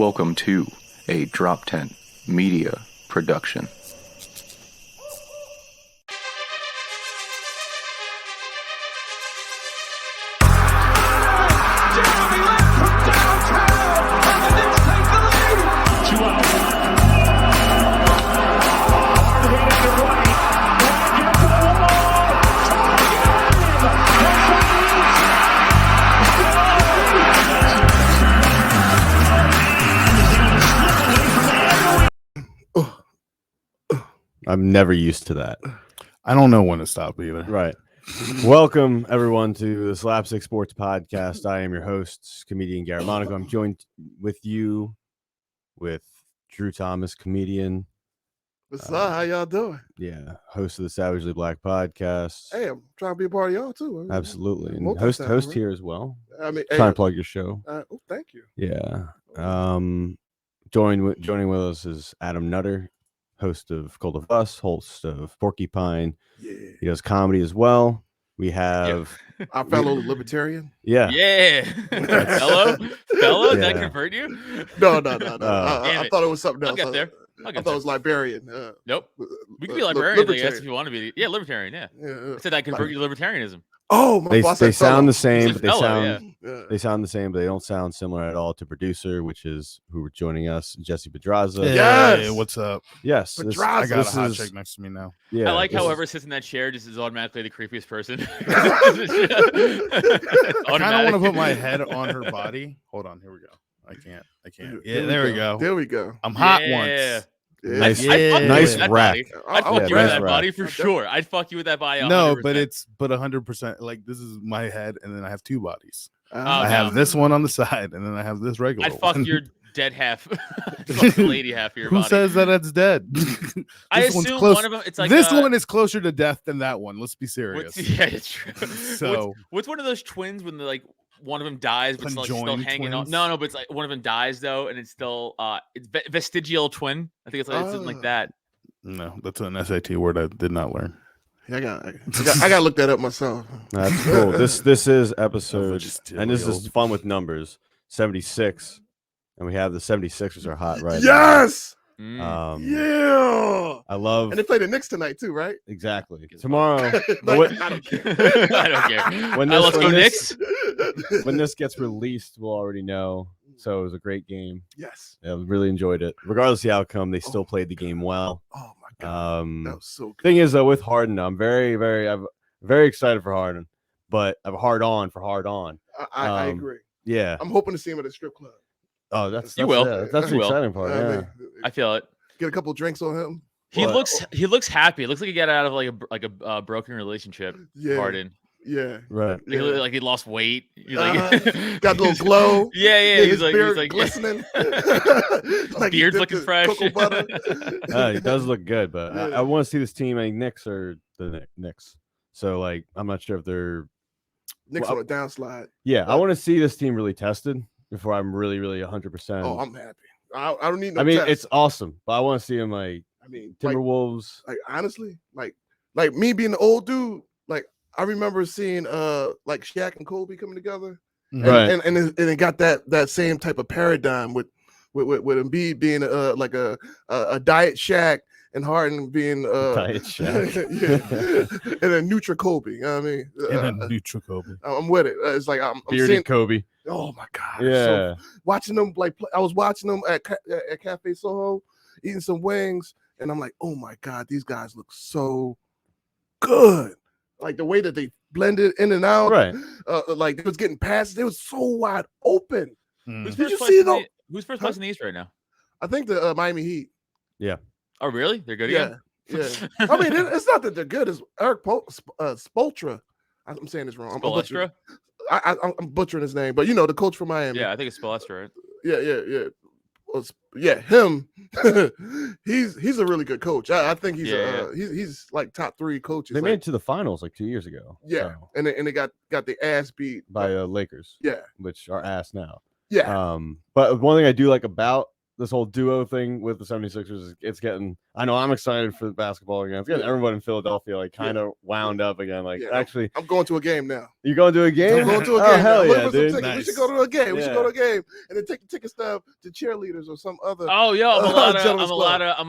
Welcome to a DropTent Media production. I'm never used to that. I don't know when to stop either. Right. Welcome, everyone, to the Slapstick Sports Podcast. I am your host, comedian Garrett Monaco. I'm joined with Drew Thomas, comedian. What's up? How y'all doing? Yeah, host of the Savagely Black Podcast. Hey, I'm trying to be a part of y'all too. Absolutely. And Multitasking, host right? here as well. I mean, Trying to plug your show. Thank you. Yeah. Joining with us is Adam Nutter, host of Cult of Us, host of Porcupine. Yeah. He does comedy as well. We have Our fellow libertarian. Yeah. Fellow, did that convert you? No. I thought it was something else. I'll get there. I thought it was librarian. Nope. We can be librarian, I guess, if you want to be. Yeah, libertarian. Yeah. I said I convert you to libertarianism. Oh, my boss they said fellow. sound the same, but Fellow, they sound the same, but they don't sound similar at all to producer, which is who we're joining us, Jesse Pedraza. Hey, Yes. what's up? Yes, Pedraza. I got a hot is- chick next to me now. Yeah, I like this how is- whoever sits in that chair just is automatically the creepiest person. I kind of want to put my head on her body. Hold on, here we go. I can't. Yeah, there we go. There we go. I'm hot Yeah. once. Yeah. Nice, Yeah. nice that rack. body. I'd fuck Yeah, you with nice that rack. body for sure. I'd fuck you with that body. No, 100%. but 100%. Like, this is my head, and then I have two bodies. Oh, I have this one on the side, and then I have this regular I'd fuck one. your dead half, fuck the lady half of your Who body. says that that's dead? I This one's assume close- one of them. It's like this one is closer to death than that one. Let's be What's, serious. yeah, it's true. So what's one of those twins when like one of them dies, but it's like still Conjoined hanging on? twins? No, but it's like one of them dies though, and it's still it's vestigial twin. I think it's like something like that. no, that's an SAT word I did not learn. I got to look that up myself. That's cool. This is episode, Just and this is real. fun with numbers. 76, and we have the 76ers are hot right Yes. now. Yeah. I love And they play the Knicks tonight too, right? exactly tomorrow. Like, I don't care. I don't care. When Let's go this- Knicks. when this gets released, we'll already know. So it was a great game. Yes. I really enjoyed it. Regardless of the outcome, they still played the game well. Oh my God. That was so good. Thing is, though, with Harden, I'm very excited for Harden, but I'm hard on. I agree. Yeah. I'm hoping to see him at a strip club. Oh, that's You will. yeah, that's the You will. exciting part. I Yeah. mean, I feel it. get a couple drinks on him. He What? looks happy. It looks like he got out of like a broken relationship. Yeah. Harden. Yeah. Right. He Yeah. looked like he lost weight. He's like, Got a little glow. Yeah. His He's beard like glistening. Like he Beard's dipped looking in fresh. cocoa butter. He does look good, but Yeah. I want to see this team. I think Knicks are the Knicks. So like, I'm not sure if they're. Knicks Well, on a downslide. Yeah, I want to see this team really tested before I'm really 100%. Oh, I'm happy. I don't need no I mean, test. it's awesome, but I want to see them like I mean, Timberwolves. like honestly, like me being the old dude, like I remember seeing like Shaq and Kobe coming together. And, Right. and it got that same type of paradigm with Embiid being like a diet Shaq and Harden being Diet Shaq. yeah, and a Nutra Kobe. You know what I mean, And then neutral Kobe. I'm with it. It's like I'm Bearded seeing. Kobe. Oh my God! Yeah. So watching them like I was watching them at Cafe Soho, eating some wings, and I'm like, oh my God, these guys look so good. Like the way that they blended in and out. Right. Like it was getting passes. They was so wide open. Who's Did you first see place in though? Who's first place in the East right now? I think the Miami Heat. Oh, really? They're good Yeah, again. yeah. I mean, it's not that they're good. It's Eric Spoelstra. I'm saying this wrong. I'm butchering, Spoelstra? I'm butchering his name, but you know the coach from Miami. Yeah, I think it's Spoelstra, right? Yeah. Yeah, him. he's a really good coach. I think he's like top 3 coaches. They like, made it to the finals like 2 years ago. yeah, so, and they got the ass beat by Lakers. Yeah, Which are ass now. yeah. But one thing I do like about this whole duo thing with the 76ers, it's getting. I know I'm excited for the basketball again. It's getting everyone in Philadelphia like kind of wound up again. Like actually, I'm going to a game now. You going to a game? I'm going to a game. Oh hell now. yeah, dude! Nice. We should go to a game. We should go to a game and then take the ticket stub to cheerleaders or some other. Oh yo, I'm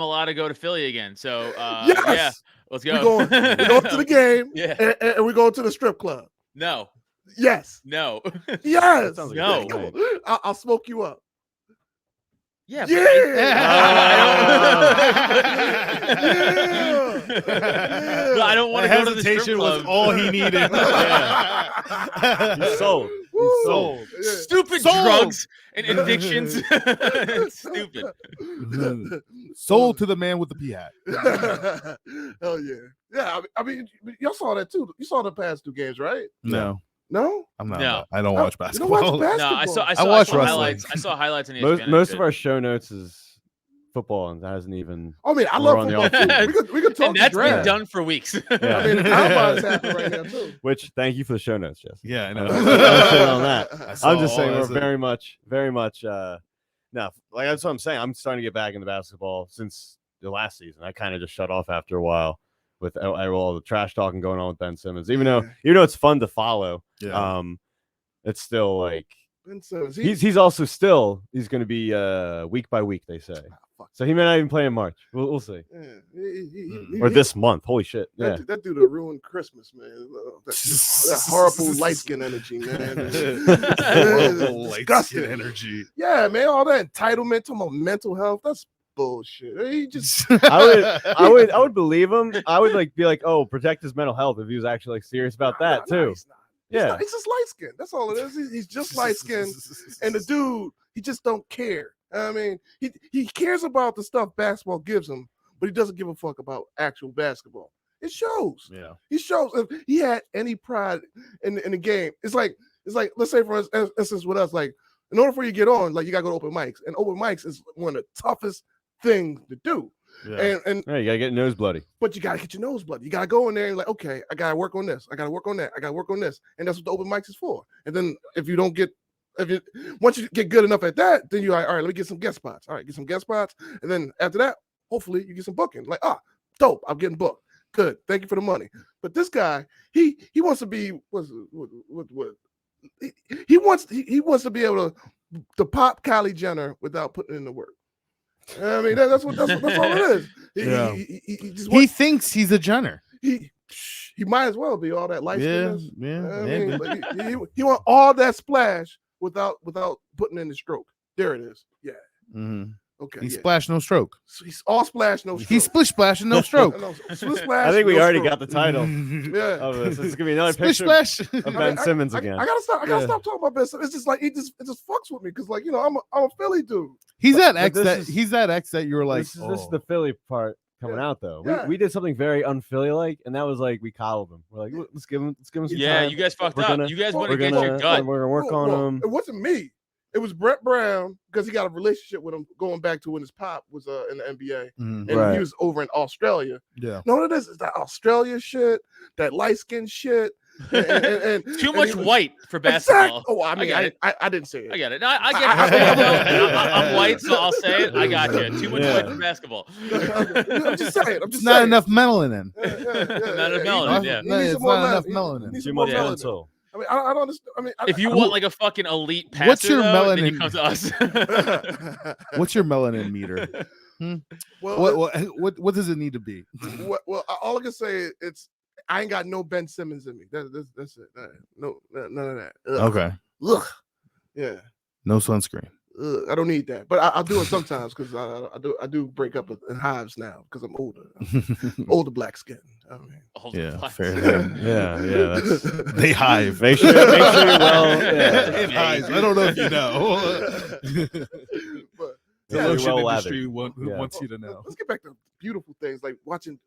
allowed to go to Philly again. So yeah, let's go. We're going to the game. Yeah, and we're going to the strip club. No. Yes. No. Yes. Like no. I'll smoke you up. Yeah. Yeah. No, I don't want to go to the strip club. Was all he needed. He's sold. He's sold. Yeah. Stupid drugs and addictions. Stupid. Sold to the man with the pea hat. Hell yeah. Yeah. I mean, y'all saw that too. You saw the past 2 games, right? No. No? I'm not. No. I don't watch basketball. You don't watch basketball? No, I watch saw wrestling. highlights. I saw highlights on ESPN. Most of our show notes is football, and that hasn't even. I mean, I We're love on the football too. We could talk. And that's been draft. done for weeks. Yeah. I mean, the combine's happening right now too. Which thank you for the show notes, Jess. Yeah, I know. On that. I I'm just saw saying all we're that. very much. No, like that's what I'm saying. I'm starting to get back into basketball since the last season. I kind of just shut off after a while with all the trash talking going on with Ben Simmons. Even though it's fun to follow. Yeah. It's still like Ben Simmons, he's also still he's going to be week by week. They say so. He may not even play in March. We'll see. Yeah. Or this month. Holy shit! Yeah, that dude ruined Christmas, man. That horrible light skin energy, man. Horrible light Disgusting skin energy. Yeah, man. All that entitlement to my mental health. That's bullshit. He just. I would believe him. I would be like, oh, protect his mental health if he was actually serious about that too. He's not. Yeah, he's just light skinned. That's all it is. He's just light skinned, and the dude, he just don't care. I mean, he cares about the stuff basketball gives him, but he doesn't give a fuck about actual basketball. It shows. Yeah, he shows. If he had any pride in the game, it's like let's say for instance with us, like in order for you to get on, like you gotta go to open mics, and open mics is one of the toughest things to do. Yeah. And you gotta get nose bloody. But you gotta get your nose bloody. You gotta go in there and like, okay, I gotta work on this. I gotta work on that. I gotta work on this. And that's what the open mics is for. And then once you get good enough at that, then you're like, all right, let me get some guest spots. All right, get some guest spots. And then after that, hopefully you get some booking. Like, dope, I'm getting booked. Good. Thank you for the money. But this guy, he wants to be he wants to be able to pop Kylie Jenner without putting in the work. I mean, that's all it is. He thinks he's a Jenner. He might as well be all that light skin. He want all that splash without putting in the stroke. There it is. Yeah. Mm-hmm. Okay. He's splash, no stroke. So he's all splash, no stroke. He's splish splash and no stroke. Splish splash. I think we no already stroke. got the title Yeah. of this. It's gonna be another Splish picture splash. of Ben Simmons again. I gotta stop talking about Ben Simmons. It's just like it just fucks with me because like I'm a Philly dude. He's that But ex he's that ex that you were like. This is the Philly part coming out though. Yeah. We did something very un-Philly like, and that was like we coddled him. We're like, let's give him some Yeah, time. you guys fucked We're up. gonna- You guys went We're against your gut. gonna work on him. It wasn't me. It was Brett Brown because he got a relationship with him going back to when his pop was in the NBA and Right. he was over in Australia. Yeah. No, what it is that Australia shit, that light skin shit, and Too much white for Exactly. basketball. Oh, I mean, get it. I didn't say it. I get it. No, I get it. I'm white, so I'll say it. I got you. Too much white for basketball. I'm just saying. I'm just Not saying. enough melanin. Yeah. Not enough melanin, yeah. He No, needs it's some more not enough melanin. He melanin. needs Too some more much melanin. mental. I mean, I don't understand. I mean, If you want like a fucking elite passer, What's your then you melanin? come to us. What's your melanin meter? What does it need to be? Well, all I can say is I ain't got no Ben Simmons in me. That's it. No, none of that. Ugh. Okay. Ugh. Yeah. No sunscreen. Ugh. I don't need that, but I'll do it sometimes because I do break up in hives now because I'm older. Older black skin. I mean, Yeah, fair enough. Yeah. That's, They hive. make sure you're well. It hives. I don't know if you know. but The Yeah, lotion well industry lathered. wants you to know. let's get back to beautiful things like watching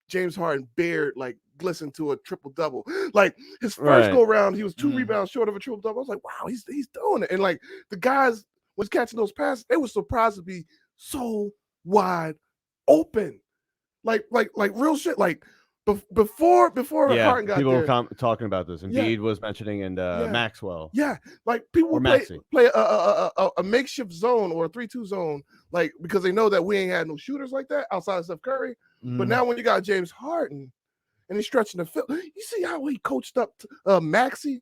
James Harden beard like glisten to a triple double. Like his first Right. go round, he was 2 rebounds short of a triple double. I was like, wow, he's doing it. And like the guys was catching those passes, they were surprised to be so wide open. Like real shit. Like before Yeah, Harden got people there, were talking about this. Embiid was mentioning and Maxwell. Yeah, like people Or would Maxey. play a makeshift zone or a 3-2 zone, like because they know that we ain't had no shooters like that outside of Steph Curry. But now when you got James Harden and he's stretching the field, you see how he coached up Maxey. You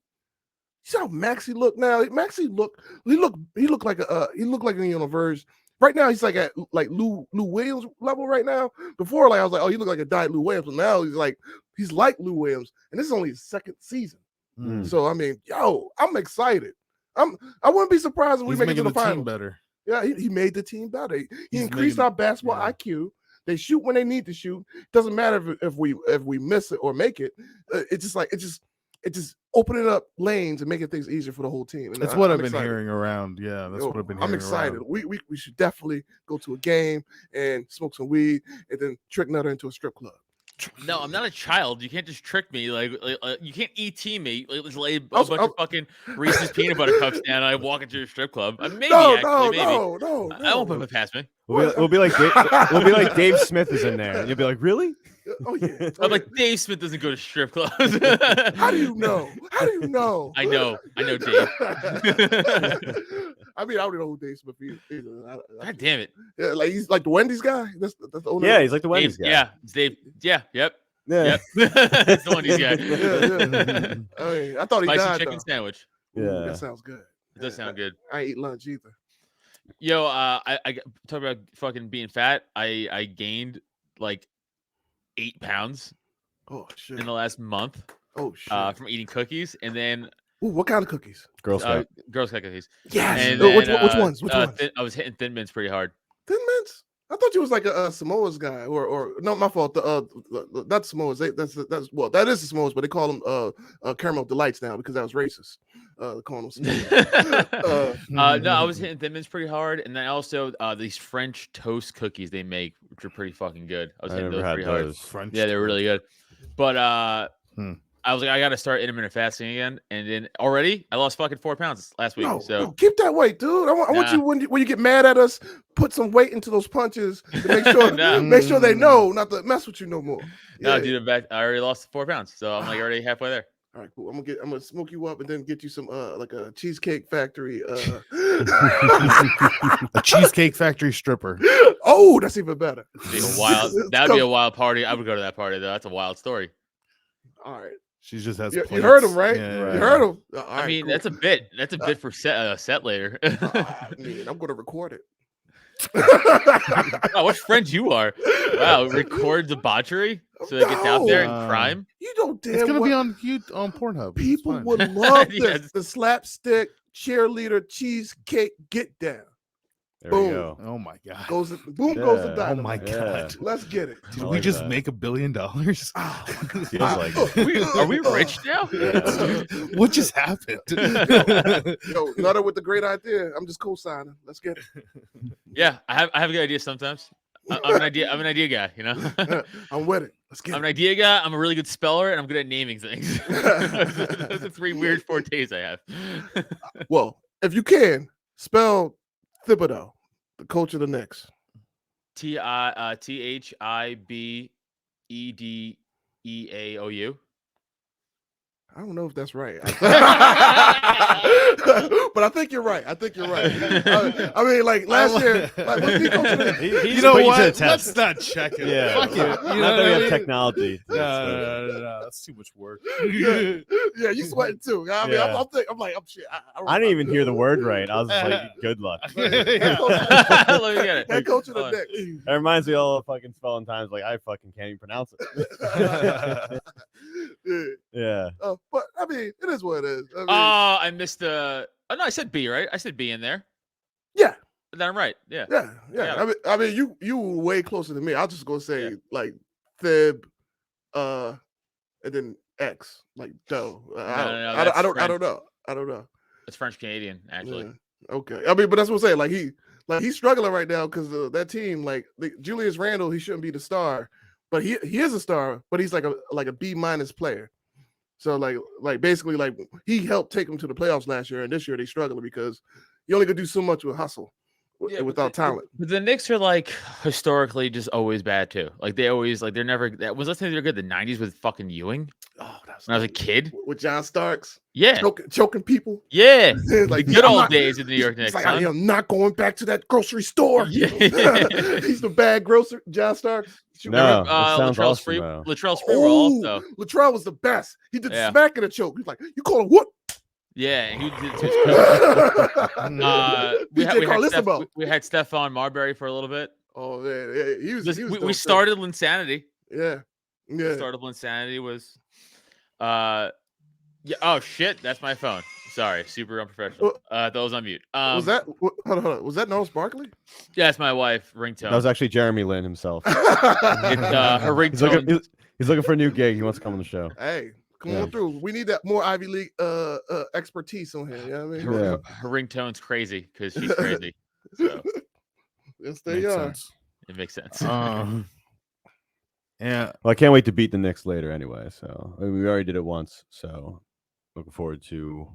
see how Maxey look now? Maxey looked like on the verge. Right now he's like at like Lou Williams level right now. Before, like I was like, oh, he looked like a diet Lou Williams, but now he's like Lou Williams, and this is only his second season. So I mean, I'm excited. I wouldn't be surprised if we make it to the finals. Team better. Yeah, he made the team better. He increased our basketball IQ. They shoot when they need to shoot. Doesn't matter if we miss it or make it. It's just opening up lanes and making things easier for the whole team. And That's what I've been hearing around. Yeah, that's what I've been hearing. I'm excited. Around. We should definitely go to a game and smoke some weed and then trick Nutter into a strip club. No, I'm not a child. You can't just trick me. Like you can't ET me. Just lay a bunch of fucking Reese's peanut butter cups down and I walk into a strip club. Maybe No. I won't put it past me. We'll be like Dave Smith is in there, and you'll be like, really? Oh yeah. I'm like, Dave Smith doesn't go to strip clubs. How do you know? I know Dave. I mean, I don't know who Dave Smith is. God damn it. Yeah, like he's like the Wendy's guy. That's the owner. Yeah, he's like the Wendy's guy. Yeah, it's Dave. Yeah, yep. Yeah. It's the Wendy's guy. Yeah. I mean, I thought he Spicy died. chicken sandwich. Ooh, that sounds good. It does sound good. I ain't eat lunch either. Yo, I talk about fucking being fat. I gained like 8 pounds Oh shit. in the last month Oh shit. from eating cookies, and then Ooh, what kind of cookies? Girl Scout. Girl Scout cookies. Yes. And Which then, ones? Which ones? I was hitting Thin Mints pretty hard. Thin Mints? I thought you was like a Samoa's guy, or no, my fault. Not Samoa's. That is the Samoa's, but they call them caramel delights now because that was racist. Calling them Samoa's. No, I was hitting Thin Mints pretty hard, and then also these French toast cookies they make, which are pretty fucking good. I was hitting those pretty hard. French. Yeah, they're really good. But I was like, I got to start intermittent fasting again, and then already I lost fucking 4 pounds last week. No, keep that weight, dude. I want you when you get mad at us, put some weight into those punches to make sure make sure they know not to mess with you no more. No, dude, I already lost 4 pounds, so I'm like already halfway there. All right, cool. I'm gonna smoke you up and then get you some like a Cheesecake Factory. A Cheesecake Factory stripper. Oh, that's even better. That'd be a wild party. I would go to that party though. That's a wild story. All right. She just has. You heard him, right? Yeah, You heard him. I mean, cool. That's a bit. That's a bit for set later. I mean, I'm gonna record it. Oh, what friend you are? Wow, record debauchery so it gets out there and crime. You don't dare. It's gonna be on Pornhub. People would love this. Yes. The slapstick cheerleader cheesecake get down. There Boom. we go. Oh my god. Goes the dynamite. Oh my god. Let's get it. Did we just make $1 billion? Feels like it. Are we rich now? What just happened? Yo, Nutter with the great idea. I'm just co-signing. Let's get it. Yeah, I have a good idea sometimes. I'm an idea guy, you know. I'm with it. Let's get I'm it. an idea guy. I'm a really good speller, and I'm good at naming things. Those are 3 weird fortes I have. Well, if you can spell Thibodeau, the coach of the Knicks. Thibedeaou. I don't know if that's right, but I think you're right. I mean, like last year, like was he coaching the Knicks? You know what? Let's not check it. Yeah. Fuck it. You Not know that what we I have mean? technology. No. That's too much work. Yeah, you sweating too. I mean, Yeah. I'm like, I'm shit. I didn't even hear the word right. I was just like, good luck. Let me get it. Head coach of the Knicks. That reminds me of all the fucking spelling times. Like, I fucking can't even pronounce it. Yeah. But I mean, it is what it is. I mean, I missed the. Oh no, I said B, right? I said B in there. yeah. Then I'm right. Yeah. Yeah. I mean, you were way closer than me. I'll just go say like Thib, and then X, like Doe. I don't know. It's French Canadian, actually. Yeah. Okay. I mean, but that's what I'm saying. He's struggling right now because that team, Julius Randle, he shouldn't be the star, but he is a star, but he's like a B- player. So like basically he helped take them to the playoffs last year, and this year they struggling because you only could do so much with hustle. without talent. But the Knicks are like historically just always bad too. Like they always like they're never. That was last time they were good. The '90s with fucking Ewing. Oh, that's when I was a kid. With John Starks. Yeah. Choking people. Yeah. Like the good old days of the New York Knicks. Like, I'm not going back to that grocery store. Yeah. He's the bad grocer, John Starks. No, Latrell Sprewell also. Latrell was the best. He did the smack and a choke. He's like, you call him what? Yeah, he did his we had Stephon Marbury for a little bit. Oh yeah. He was we started Linsanity. Yeah. Started Linsanity was yeah. Oh shit, that's my phone. Sorry, super unprofessional. That was on mute. Was that hold on. Was that Gnarls Barkley? Yeah, it's my wife. Ringtone. That was actually Jeremy Lin himself. Her ringtone. He's looking for a new gig. He wants to come on the show. Hey, come on through. We need that more Ivy League expertise on here. You know what I mean? Her ringtone's crazy because she's crazy. So yes, they are. Sense. It makes sense. Yeah. Well, I can't wait to beat the Knicks later anyway. So we already did it once. So looking forward to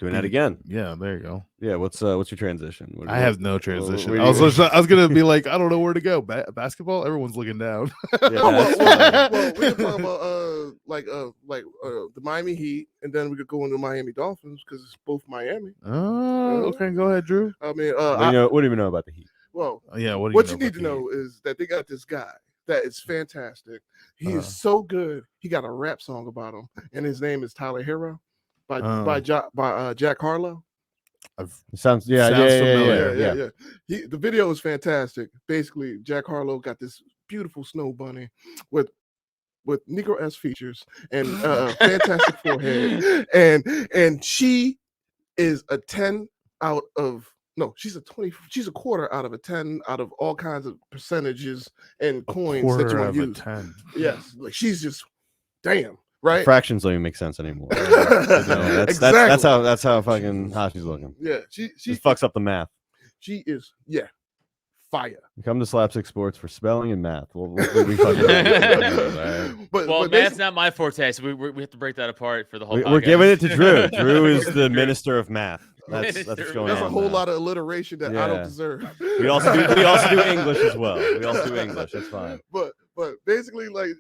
doing that again. Yeah, there you go. Yeah, what's your transition? I have no transition. What I was gonna be like, I don't know where to go. Basketball, everyone's looking down. Well, we can talk about the Miami Heat, and then we could go into Miami Dolphins because it's both Miami. Oh, okay, go ahead, Drew. I mean, what do you know about the Heat? Well, yeah, what you need to know is that they got this guy that is fantastic. He is so good. He got a rap song about him, and his name is Tyler Hero by Jack Harlow. Sounds familiar. Yeah. The video is fantastic. Basically, Jack Harlow got this beautiful snow bunny with Negro-esque features and fantastic forehead, and she is a 10 out of. No, she's a 20. She's a quarter out of a 10 out of all kinds of percentages and coins that you want to use. 10. Yes, like she's just damn right. Fractions don't even make sense anymore. Exactly. That's how fucking hot she's looking. Yeah, she fucks up the math. She is fire. Come to Slapstick Sports for spelling and math. We fucking but math's not my forte, so we have to break that apart for the whole. We're giving it to Drew. Drew is the minister of math. That's what's going on. There's a whole lot of alliteration that I don't deserve. We also do English as well. We also do English. That's fine. But basically, like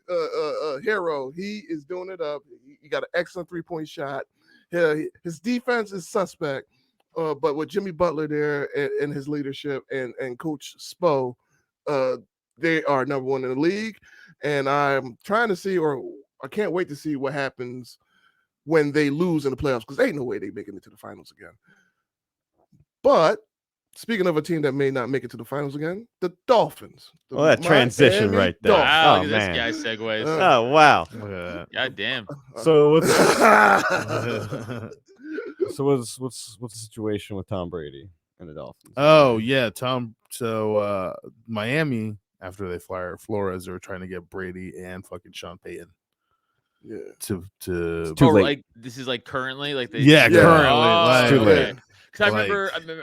Hero, he is doing it up. He got an excellent 3-point shot. His defense is suspect, but with Jimmy Butler there and his leadership and Coach Spo, they are number one in the league. And I'm trying to see, or I can't wait to see what happens when they lose in the playoffs, because ain't no way they making it to the finals again. But speaking of a team that may not make it to the finals again, the Dolphins. That transition right there. Wow, look at this guy segues. Oh wow! God damn. So what's the situation with Tom Brady and the Dolphins? Oh yeah, Tom. So Miami, after they fire Flores, they were trying to get Brady and fucking Sean Payton. Yeah. To like this is like currently like they currently like, too late. Because I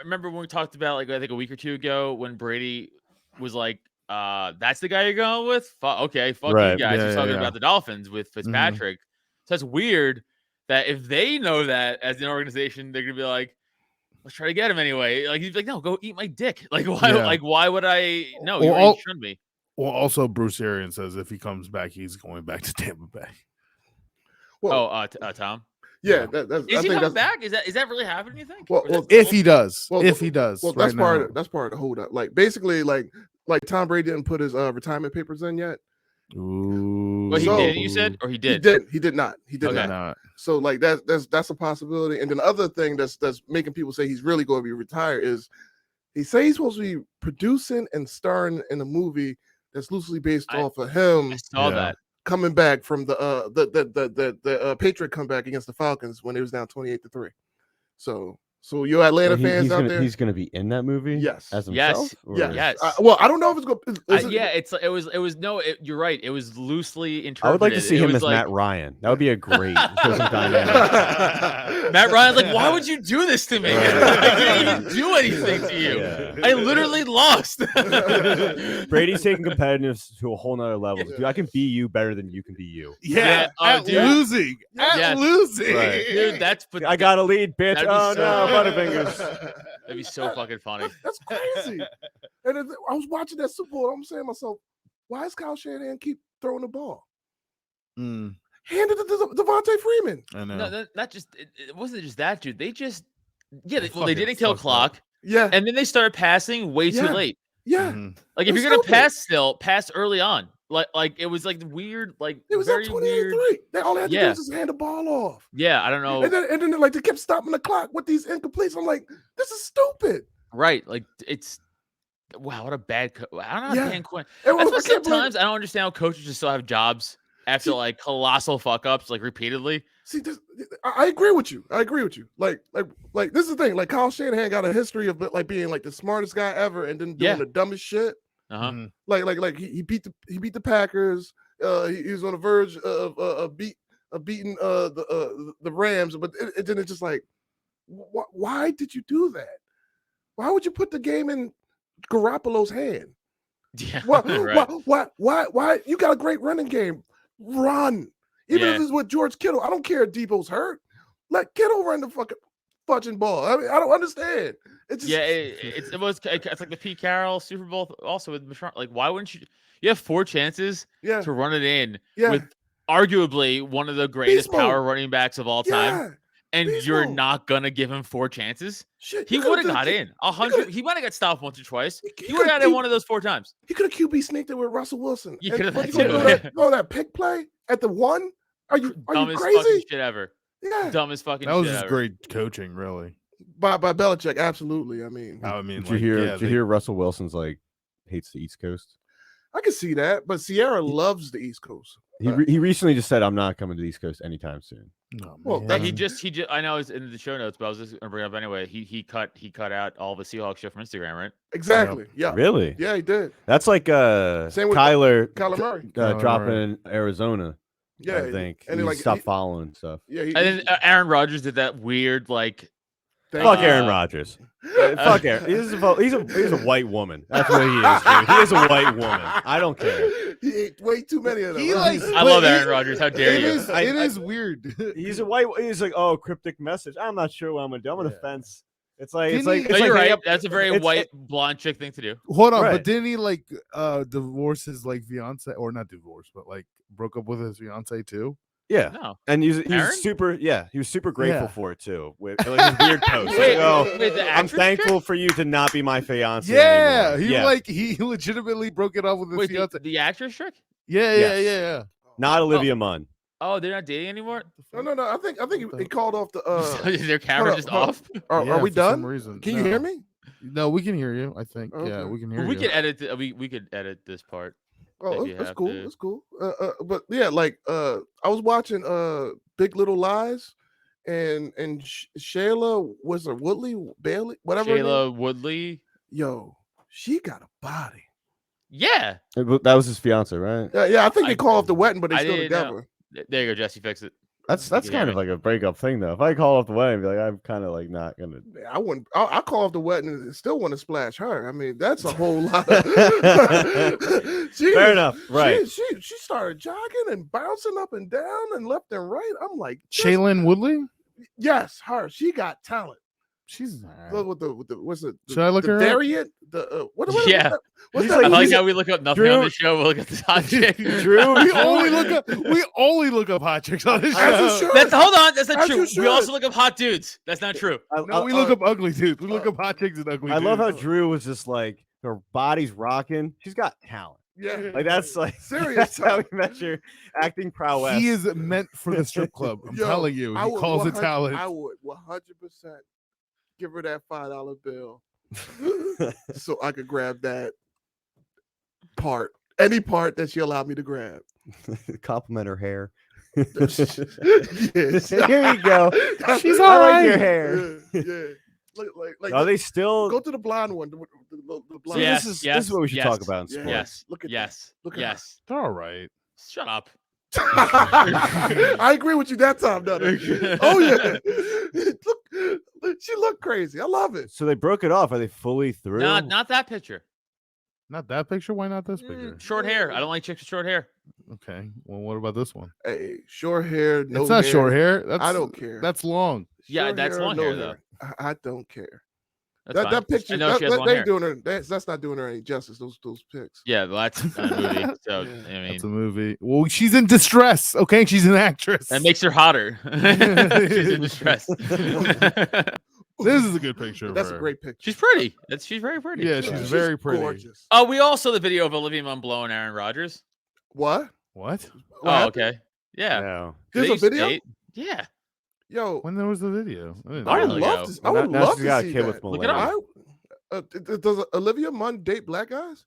remember when we talked about like I think a week or two ago when Brady was like, "That's the guy you're going with." Okay, fuck you guys. You're talking about the Dolphins with Fitzpatrick. So it's weird that if they know that as an organization, they're gonna be like, "Let's try to get him anyway." Like he's like, "No, go eat my dick." Like why? Yeah. Like why would I? No, you shouldn't be. Well, also Bruce Arians says if he comes back, he's going back to Tampa Bay. Well, Tom. Yeah, is he coming back? Is that really happening? You think? Well, if he does, well, if he does, well, that's part of the hold up. Like basically, like Tom Brady didn't put his retirement papers in yet. Ooh. Well, he did. You said, or he did? He did not. He did not. So like that's a possibility. And then the other thing that's making people say he's really going to be retired is he says he's supposed to be producing and starring in a movie that's loosely based off of him. I saw that. Coming back from the Patriot comeback against the Falcons when it was down 28-3. So you Atlanta fans out there, he's going to be in that movie. Yes, as himself. Yes. Well, I don't know if it's going. It was no. You're right. It was loosely interpreted. I would like to see him as Matt Ryan. That would be a great dynamic. Matt Ryan's like, why would you do this to me? I didn't even do anything to you. Yeah. I literally lost. Brady's taking competitiveness to a whole nother level. Dude, I can be you better than you can be you. Losing. Right. Dude, I got a lead, bitch. Oh no, Butterfingers. That'd be so fucking funny. That's crazy. And I was watching that Super Bowl. I'm saying to myself, why does Kyle Shanahan keep throwing the ball? Hand it to Devontae Freeman. I know. No, not just it wasn't just that, dude. They just they didn't kill clock. Yeah. And then they started passing way too late. Yeah. Like if you're gonna pass early on. Like it was like weird, like it was very up 28-3. They all they had to do was just hand the ball off. Yeah, I don't know. And then like they kept stopping the clock with these incompletes. I'm like, this is stupid. Right. Like it's wow, what a bad I don't know how Dan Quinn. Everyone, That's why sometimes I don't understand how coaches just still have jobs after like colossal fuck ups like repeatedly. See, I agree with you. Like this is the thing. Like Kyle Shanahan got a history of like being like the smartest guy ever and then doing the dumbest shit. Like he beat the Packers. He was on the verge of beating the Rams, but then it's just like, why did you do that? Why would you put the game in Garoppolo's hand? Yeah. Why? You got a great running game. Run. Even if it's with George Kittle. I don't care if Debo's hurt. Let Kittle run the fucking fudging ball. I mean, I don't understand. It's just, it's like the Pete Carroll Super Bowl also with Michelle. Like, why wouldn't you have 4 chances to run it in with arguably one of the greatest power running backs of all time, and you're not gonna give him 4 chances? Shit, he would have got in 100. He might have got stopped once or twice. He would have got in one of those 4 times. He could have QB sneaked it with Russell Wilson. You could have that pick play at the 1. Are you dumbest crazy? Fucking shit ever. Yeah, dumbest fucking. That was shit just ever. great coaching, really. By Belichick, absolutely. I mean, did you hear Russell Wilson's like hates the East Coast? I can see that, but Sierra loves the East Coast. He recently just said, "I'm not coming to the East Coast anytime soon." Oh, well, he just I know it's in the show notes, but I was just gonna bring it up anyway. He cut out all the Seahawks shit from Instagram, right? Exactly. Yeah. Really? Yeah, he did. That's like Same with Kyler Murray dropping in Arizona. Yeah, I think and he stopped following stuff. Yeah, and then Aaron Rodgers did that weird like. Fuck Aaron Rodgers. Fuck Aaron. He's a white woman. That's what he is, dude. He is a white woman. I don't care. He ate way too many of them. I love Aaron Rodgers. How dare you? It is weird. He's a white. He's like, oh, cryptic message. I'm not sure what I'm gonna do. I'm on the fence. It's like you're right. That's a very white blonde chick thing to do. Hold on, but didn't he like divorce his like fiance, or not divorce, but like broke up with his fiance too? Yeah, no. And he was super. Yeah, he was super grateful for it too. With like his weird post. I'm thankful for you to not be my fiance. Yeah, anymore. he legitimately broke it off with his fiance. The actress trick? Yeah. Not Olivia Munn. Oh, they're not dating anymore? No. I think he called off the. Is their camera just off? Are we done? Can you hear me? No, we can hear you. I think. Okay. Yeah, we can hear you. We could edit. We could edit this part. Oh, that's cool. That's cool. But yeah, like I was watching Big Little Lies, and Shayla was it Woodley Bailey, whatever. Shayla Woodley. Yo, she got a body. Yeah, that was his fiance, right? Yeah. I think they call off the wedding, but they still together. There you go, Jesse. Fix it. That's kind of like a breakup thing, though. If I call off the wedding, be like, I'm kind of like not gonna. I wouldn't. I call off the wedding and still want to splash her. I mean, that's a whole lot. Fair enough, right? She started jogging and bouncing up and down and left and right. I'm like, Shailene Woodley. Yes, her. She got talent. She's with the what's it? Should I look her variant? What yeah. What's that? I like how we look up nothing on the show. We look at the hot chick. Drew, we only look up hot chicks on the show. Hold on, that's not true. We also look up hot dudes. That's not true. No, we look up ugly dudes. We look up hot chicks and ugly dudes. I love how Drew was just like, her body's rocking. She's got talent. Yeah, like that's like serious. That's how we measure acting prowess. He is meant for the strip club. I'm telling you, he calls it talent. I would 100% give her that $5 bill so I could grab that part, any part that she allowed me to grab. Compliment her hair. Yes. Here you go. She's all right. Like your hair. Yeah. Like, are they still go to the blonde one? The blonde. Yes, this is what we should talk about in sports. Yes. Look at yes. Look at yes. They're all right. Shut up. I agree with you that time, Dunner. Oh yeah. Look, she looked crazy. I love it. So they broke it off. Are they fully through? Not that picture. Not that picture? Why not this picture? Short hair. I don't like chicks with short hair. Okay. Well, what about this one? Hey, short hair. No, it's not hair. short hair. I don't care. That's long. Yeah, that's long hair though. I don't care. That's fine. That picture, I know she has long hair. doing her. That's not doing her any justice. Those pics. Yeah, well, that's a movie. So Yeah. I mean, That's a movie. Well, she's in distress. Okay, she's an actress. that makes her hotter. She's in distress. This is a good picture. That's of a her. great picture. She's pretty. She's very pretty. Yeah, she's very pretty. Gorgeous. Oh, we all saw the video of Olivia Munn blowing Aaron Rodgers. What? What? Oh, okay. Yeah. No. There's They a used to video. date. Yeah. Yo, When there was the video? I didn't I know. would While love ago. to. I would Now love she's to got a see kid that. with Look it up. Does Olivia Munn date black guys?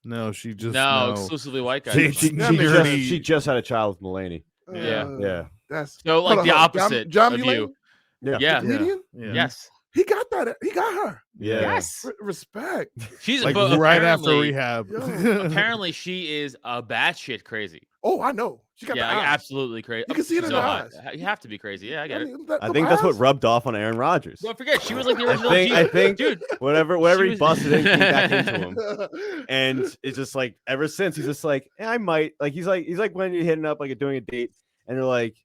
No, she just No, no. exclusively white guys. She just had a child with Mulaney. Yeah. Yeah. That's So like hold the on, opposite John of Mulaney? you. Yeah. Yeah. The comedian? Yeah. Yes. He got that. He got her. Yeah. Yes. Respect. She's Like but right after apparently- rehab. Yo. Apparently, she is a batshit crazy. Oh, I know. She got Yeah, the like, eyes. absolutely crazy. You can see it in So her hot. eyes. You have to be crazy. Yeah, I get it. I think that's what rubbed off on Aaron Rodgers. Don't forget, she was like the I original. think dude. whatever She he was- busted in came back into him. And it's just like ever since he's just like, I might like he's like when you're hitting up like doing a date and they're like,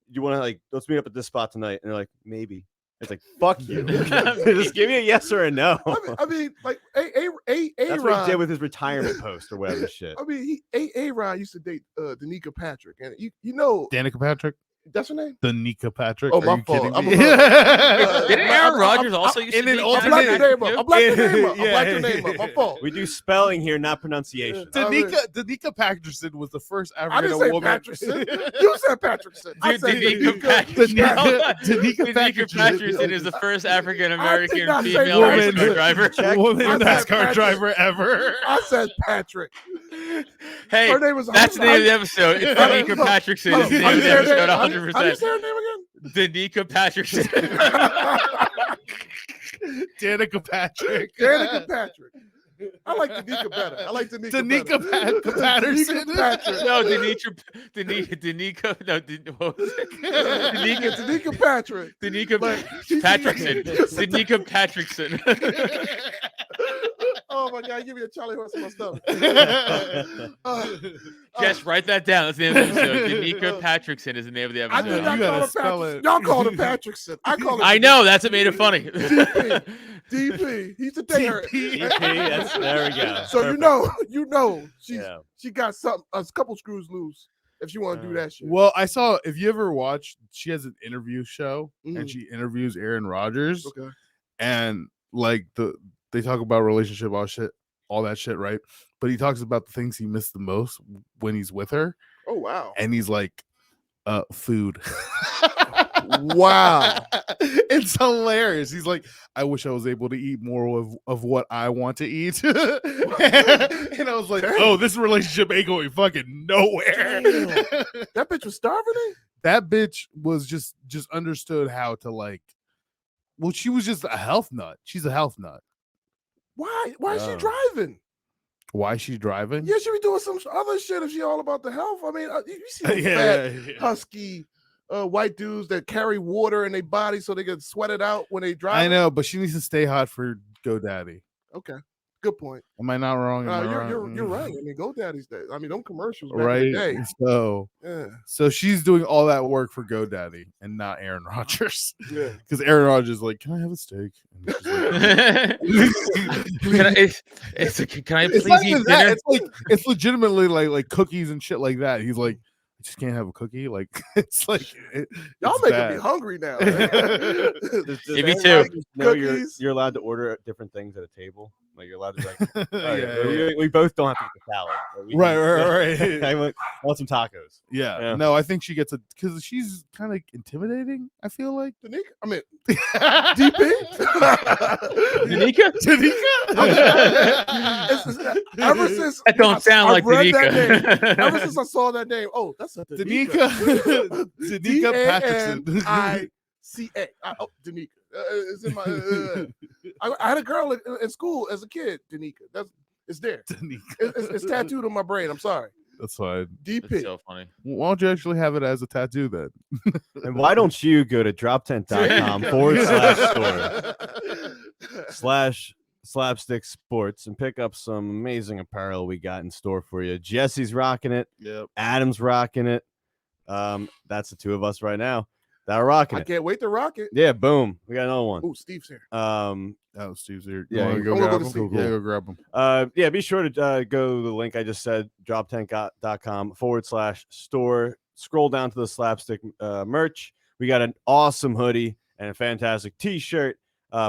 you want to like let's meet up at this spot tonight, and they're like, maybe. It's like fuck you. Just give me a yes or a no. I mean, like That's what he A-Rod. did with his retirement post or whatever shit. I mean, A-Rod used to date Danika Patrick, and you know Danica Patrick? that's her name. Danica Patrick. Oh, Are my you fault. kidding I'm me? a- Didn't Aaron Rodgers also used to in an date alternate- I blacked her name up. I blacked her name up. I Yeah. blacked her name up. My fault. We do spelling here, not pronunciation. Danica Patrickson was the first I didn't say African woman. Patrickson. You said Patrickson. I Dude, said Danica Danica- Hold on. Danica Danica Patrickson is the first African American I say female woman. race car driver. woman I said NASCAR Patrick. driver ever. I said Patrick. Hey, Her name was. that's the name of the episode. It's Danica Patrickson is the name of the episode. How do you 100%. say her name Danica Patrickson. again? Danica Patrick. Danica Patrick. I like Danica better. I like Danica better. Patterson. Danica Patrick. No, Danica. No, what was it? Danica Patrick. Danica Like, Patrickson. Danica Patrickson. Oh my God! Give me a Charlie horse in my stomach. Yes, write that down. That's the name of the episode. Danica Patrickson is the name of the I did episode. not You gotta call her spell Patrickson. it. Y'all call her Patrickson. I call her. I know. That's what made it funny. DP. He's the day her. There we go. So Perfect. you know, Yeah. she got a couple screws loose if she want to do that shit. Well, I saw if you ever watched, she has an interview show and Mhm. she interviews Aaron Rodgers, Okay. and like they talk about relationship, all that shit, right? But he talks about the things he missed the most when he's with her, Oh wow. and he's like, food. Wow. It's hilarious. He's like, I wish I was able to eat more of what I want to eat. And I was like, oh, this relationship ain't going fucking nowhere. Damn. That bitch was starving him? That bitch was just understood how to like, well, she was just a health nut. She's a health nut. Why is she Oh. driving? Why is she driving? Yeah, she be doing some other shit if she all about the health. I mean, you see those Yeah, fat, yeah. husky white dudes that carry water in their body so they can sweat it out when they drive. I know, but she needs to stay hot for GoDaddy. Okay, good point. Am I not wrong? Am I wrong? You're right. I mean, GoDaddy's day. I mean, them commercials back Right. in the day. So Yeah, she's doing all that work for GoDaddy and not Aaron Rodgers. yeah. Because Aaron Rodgers is like, can I have a steak? And she's like, Can I it's please not eat even that. dinner? It's like it's legitimately like cookies and shit like that. He's like, I just can't have a cookie. Like it's like Y'all it's making bad. me hungry now. Does Yeah, me Aaron too. Rodgers know Cookies. you're allowed to order different things at a table. Like you're allowed to like, all right, Yeah, we both don't have to get the salad. but we Right, can- right. I want some tacos. Yeah. Yeah. No, I think she gets it because she's kind of intimidating. I feel like Danica, I mean, DP. Danica? Ever since That don't sound I like read that name, Danica. ever since I saw that name, oh, that's a Danica. Danica Patrickson. Danica. Oh, Danica. It's in my. I had a girl in school as a kid. Danica. It's there. Danica. It's tattooed on my brain. I'm sorry. That's fine. DP. That's so funny. Why don't you actually have it as a tattoo then? And why don't you go to droptent.com /store/slapstick sports and pick up some amazing apparel we got in store for you. Jesse's rocking it. Yep. Adam's rocking it. That's the two of us right now. That rocking I it. can't wait to rock it. Yeah, boom. We got another one. Oh, Steve's here. Oh, Steve's here. Yeah, You go wanna grab him? him? Cool, Yeah, cool. go grab him. Yeah, be sure to go to the link I just said, droptent.com/store. Scroll down to the Slapstick merch. We got an awesome hoodie and a fantastic t-shirt,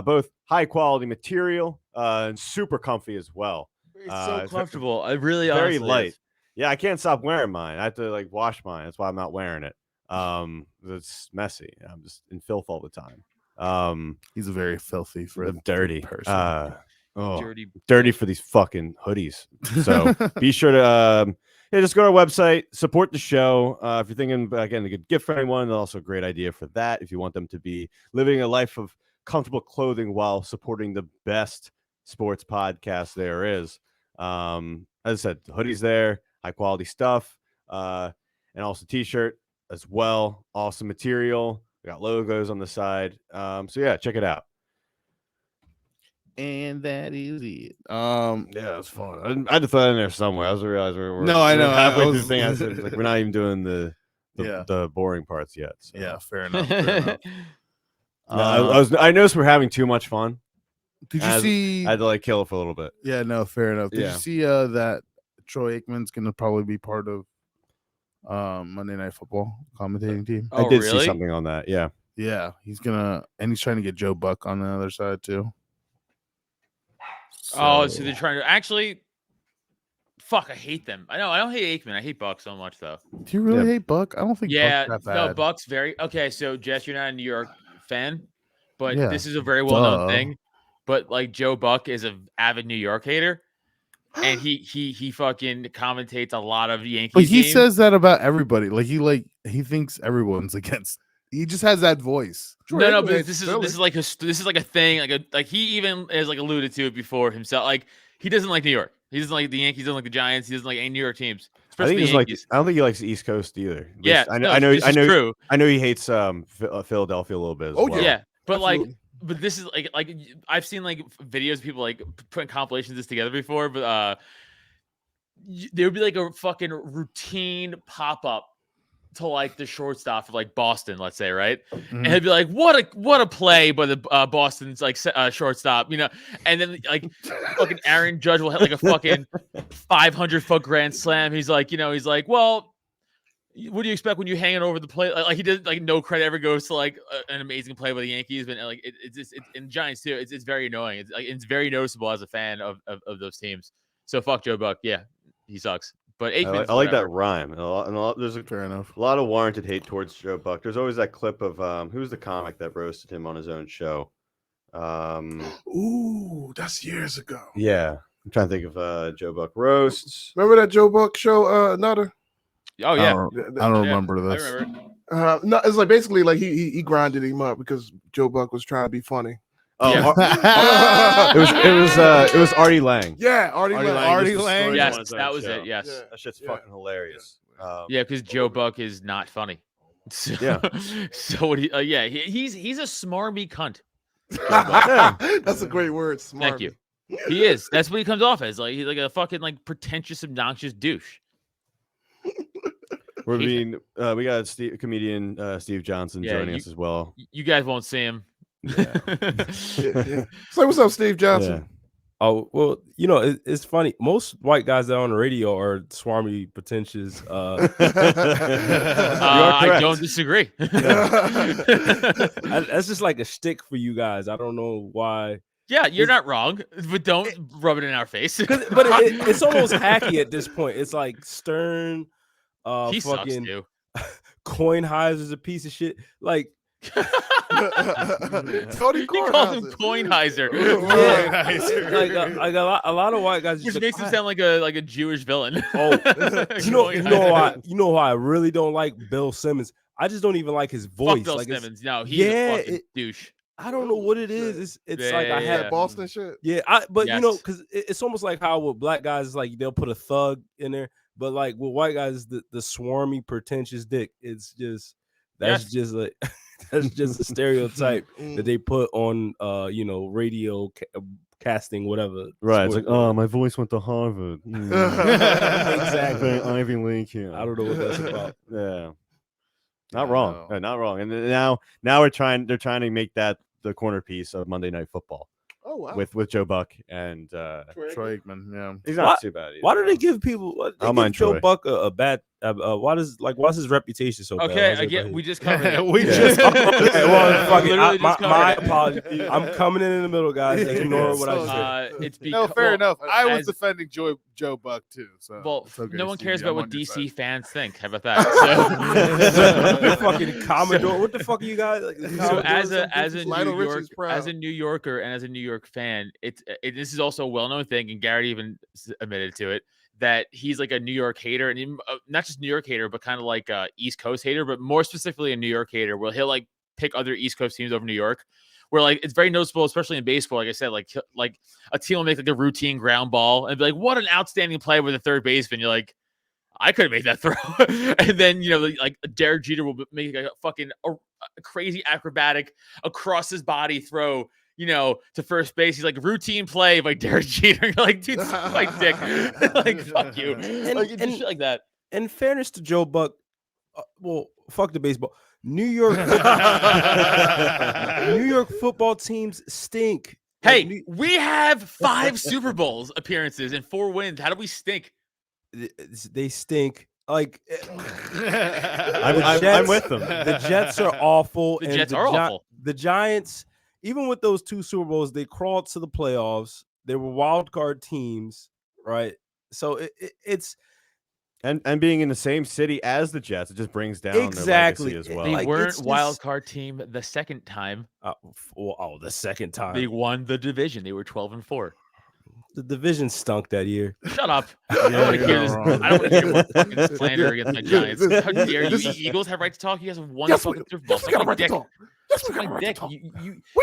both high quality material and super comfy as well. It's so It's comfortable. I really very honestly light. is. Yeah, I can't stop wearing mine. I have to like wash mine. That's why I'm not wearing it. It's messy. I'm just in filth all the time. He's a very filthy, Dirty person. Dirty for these fucking hoodies. So be sure to just go to our website, support the show. If you're thinking again a good gift for anyone, also a great idea for that. If you want them to be living a life of comfortable clothing while supporting the best sports podcast there is. As I said, the hoodies there, high quality stuff, and also t-shirt as well. Awesome material. We got logos on the side. So yeah, check it out. And that is it. Yeah, it's fun. I had to throw that in there somewhere. I was realizing we're No, I know. halfway I through the was- thing. I said, like, we're not even doing the Yeah. boring parts yet. So. Yeah, fair enough. Fair enough. I noticed we're having too much fun. Did you I see? had to like kill it for a little bit. Yeah, no, fair enough. Did Yeah. you see that Troy Aikman's gonna probably be part of Monday Night Football commentating team? Oh, I did really? see something on that. Yeah. Yeah, he's trying to get Joe Buck on the other side too. So they're trying to actually. Fuck, I hate them. I know I don't hate Aikman. I hate Buck so much though. Do you really Yeah. hate Buck? I don't think Yeah, Buck's that no, bad. Buck's very okay. So Jess, you're not a New York fan, but Yeah, this is a very well known duh. thing. But like Joe Buck is an avid New York hater, and he fucking commentates a lot of Yankees. But he games. says that about everybody. He thinks everyone's against. He just has that voice. No, but Aikman this hates is like this is like a thing. Like he even is like alluded to it before himself. Like he doesn't like New York. He doesn't like the Yankees. Doesn't like the Giants. He doesn't like any New York teams. I Especially think the he's like. Yankees. I don't think he likes the East Coast either. At Yeah, least this is true. I know he hates Philadelphia a little bit. As Oh, well. Yeah, but Absolutely. but this is like I've seen like videos of people like putting compilations of this together before, but there would be like a fucking routine pop up to like the shortstop for like Boston, let's say, right? And he'd be like, "What a play by the Boston's like shortstop," you know? And then like fucking Aaron Judge will hit like a fucking 500-foot grand slam. He's like, well. What do you expect when you hang it over the plate? Like he did, like no credit ever goes to like an amazing play by the Yankees, but like it's just in Giants too. It's very annoying. It's very noticeable as a fan of those teams. So fuck Joe Buck. Yeah, he sucks. But Aikman, I like that rhyme. There's Fair enough. a lot of warranted hate towards Joe Buck. There's always that clip of who's the comic that roasted him on his own show. Ooh, that's years ago. Yeah, I'm trying to think of Joe Buck roasts. Remember that Joe Buck show, Nutter? Oh yeah, I don't remember this. I remember. No, it's like basically like he grinded him up because Joe Buck was trying to be funny. Oh, Yeah. it was Artie Lang. Yeah, Artie Lang. Artie just Lang? destroyed him Yes, on his own that was show. it. Yes. Yeah. That shit's Yeah. fucking hilarious. Yeah, because Joe Buck is not funny. So, Yeah. So what? He's a smarmy cunt. That's a great word. Smart. Thank you. He is. That's what he comes off as. Like he's like a fucking like pretentious, obnoxious douche. We're Hate being we got comedian Steve Johnson Yeah, joining you- us as well. You guys won't see him. Yeah. So what's up, Steve Johnson? Oh, well, it's funny. Most white guys that are on the radio are swarmy, pretentious. are I correct. don't disagree. That's just like a shtick for you guys. I don't know why. Yeah, you're not wrong, but don't rub it in our face. But it's almost hacky at this point. It's like Stern, he sucks fucking too. Coinheiser's a piece of shit. Like, Tony He calls him Kornheiser. Coinheiser, like a lot of white guys. which just makes him sound like a Jewish villain. Oh, you know Coinheiser. why I really don't like Bill Simmons. I just don't even like his voice. Fuck Bill like it's- Simmons. No, he's Yeah, a fucking it- douche. I don't know what it is. It's like I Yeah. have That Boston shit. Yeah, but Yes. because it's almost like how with black guys, it's like they'll put a thug in there, but like with white guys, the swarmy, pretentious dick. It's just that's Yes. just like that's just a stereotype Mm. that they put on, radio casting, whatever. Right. It's sport. like, oh, my voice went to Harvard. Exactly. Ivy League here. I don't know what that's about. Yeah. Not wrong. No, not wrong. And now they're trying to make that the corner piece of Monday Night Football. Oh wow. With Joe Buck and Troy Aikman. Yeah, he's not too bad either. Why do they give people? Joe Buck a bad? What's his reputation so bad? Okay, again, we just covered it. My apologies. I'm coming in the middle, guys. Ignore what I said. It's because, fair enough. I was defending Joe Buck too. So okay, no one cares about what DC fans think. How about that? So, fucking Commodore. What the fuck are you guys? So as a New Yorker and as a New York fan, this is also a well-known thing, and Garrett even admitted to it, that he's like a New York hater, and not just New York hater, but kind of like a East Coast hater, but more specifically a New York hater, where he'll like pick other East Coast teams over New York. Where like it's very noticeable, especially in baseball. Like I said, like a team will make like a routine ground ball and be like, "What an outstanding play with a third baseman!" You're like, I could have made that throw. And then like Derek Jeter will make a fucking a crazy acrobatic across his body throw, to first base. He's like, routine play by Derek Jeter. You're like, dude, my dick. Like, fuck you. And shit like that. In fairness to Joe Buck, fuck the baseball. New York football teams stink. Hey, we have 5 Super Bowls appearances and 4 wins. How do we stink? They stink. Like I'm with them. The Jets are awful. The Jets are awful. The Giants, even with those 2 Super Bowls, they crawled to the playoffs. They were wild card teams, right? So it's and being in the same city as the Jets, it just brings down exactly their legacy as well. They weren't wild card team the second time. The second time they won the division. They were 12-4. The division stunk that year. Shut up. I don't want to hear this. I don't want to hear more fucking slander against my Giants. How dare you? Eagles have right to talk. You guys have won the fucking Super Bowl. Yes, we got a right to talk. Yes, we got a right to talk. We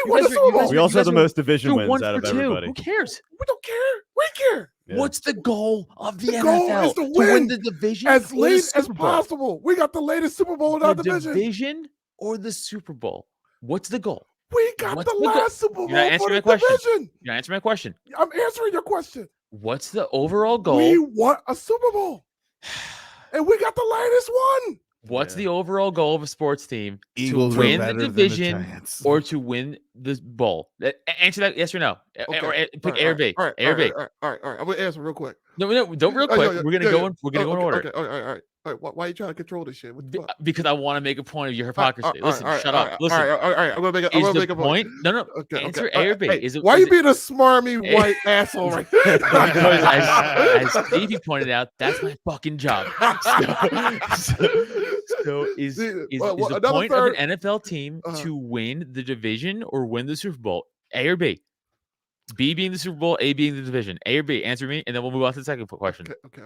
won the Super Bowl. We also have the most division wins out of everybody. Who cares? We don't care. We care. Yeah. What's the goal of the NFL? Goal is to win the division as late as possible. We got the latest Super Bowl in our division. Division or the Super Bowl? What's the goal? We got the last Super Bowl You're not answering for my the question. division. You're not answering my question. I'm answering your question. What's the overall goal? We want a Super Bowl, and we got the latest one. What's the overall goal of a sports team? Eagles to win the division or to win the bowl? Answer that yes or no. Okay. Or pick A or B. All right. A or B. All right. I'm gonna answer real quick. No, don't real quick. We're gonna go in. We're gonna go in order. Okay. All right. Why are you trying to control this shit? Because I want to make a point of your hypocrisy. Listen, shut up. Listen. All right. I'm gonna make a point. No. Answer A or B. Hey, why are you being a smarmy white asshole right there? Because as Stevie pointed out, that's my fucking job. So is the point of an NFL team to win the division or win the Super Bowl? A or B? B being the Super Bowl, A being the division. A or B? Answer me, and then we'll move on to the second question. Okay.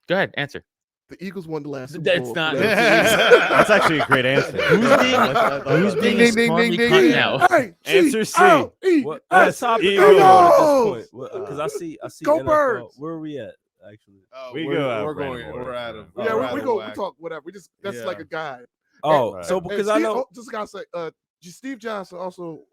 Go ahead, answer. The Eagles won the last Super That's Bowl. not. That's actually a great answer. Who's being a smarmy cunt now? Hey, Answer C. What topic Eagles. at this point? Because I see. Go NFL. Birds. Where are we at? Actually, We're out of. We talk whatever. We just that's like a guide. So because I know. Just gotta say, Steve Johnson also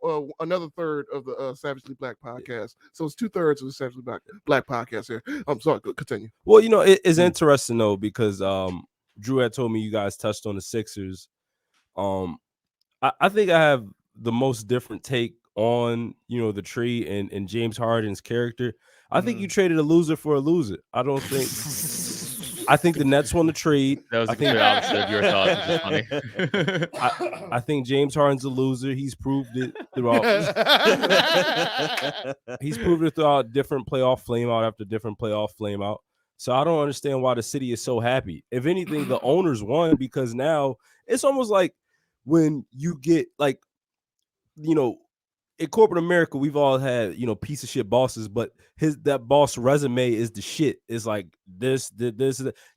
another third of the Savagely Black podcast. So it's 2/3 of the Savagely Black podcast here. I'm sorry. Continue. Well, it's interesting though because Drew had told me you guys touched on the Sixers. I think I have the most different take on the tree and James Harden's character. I think you traded a loser for a loser. I don't think. I think the Nets won the trade. That was the complete opposite of your thoughts, which is funny. I think James Harden's a loser. He's proved it throughout. He's proved it throughout different playoff flame out after different playoff flame out. So I don't understand why the city is so happy. If anything, the owners won because now it's almost like when you get in corporate America, we've all had, piece of shit bosses, but that boss resume is the shit. It's like this.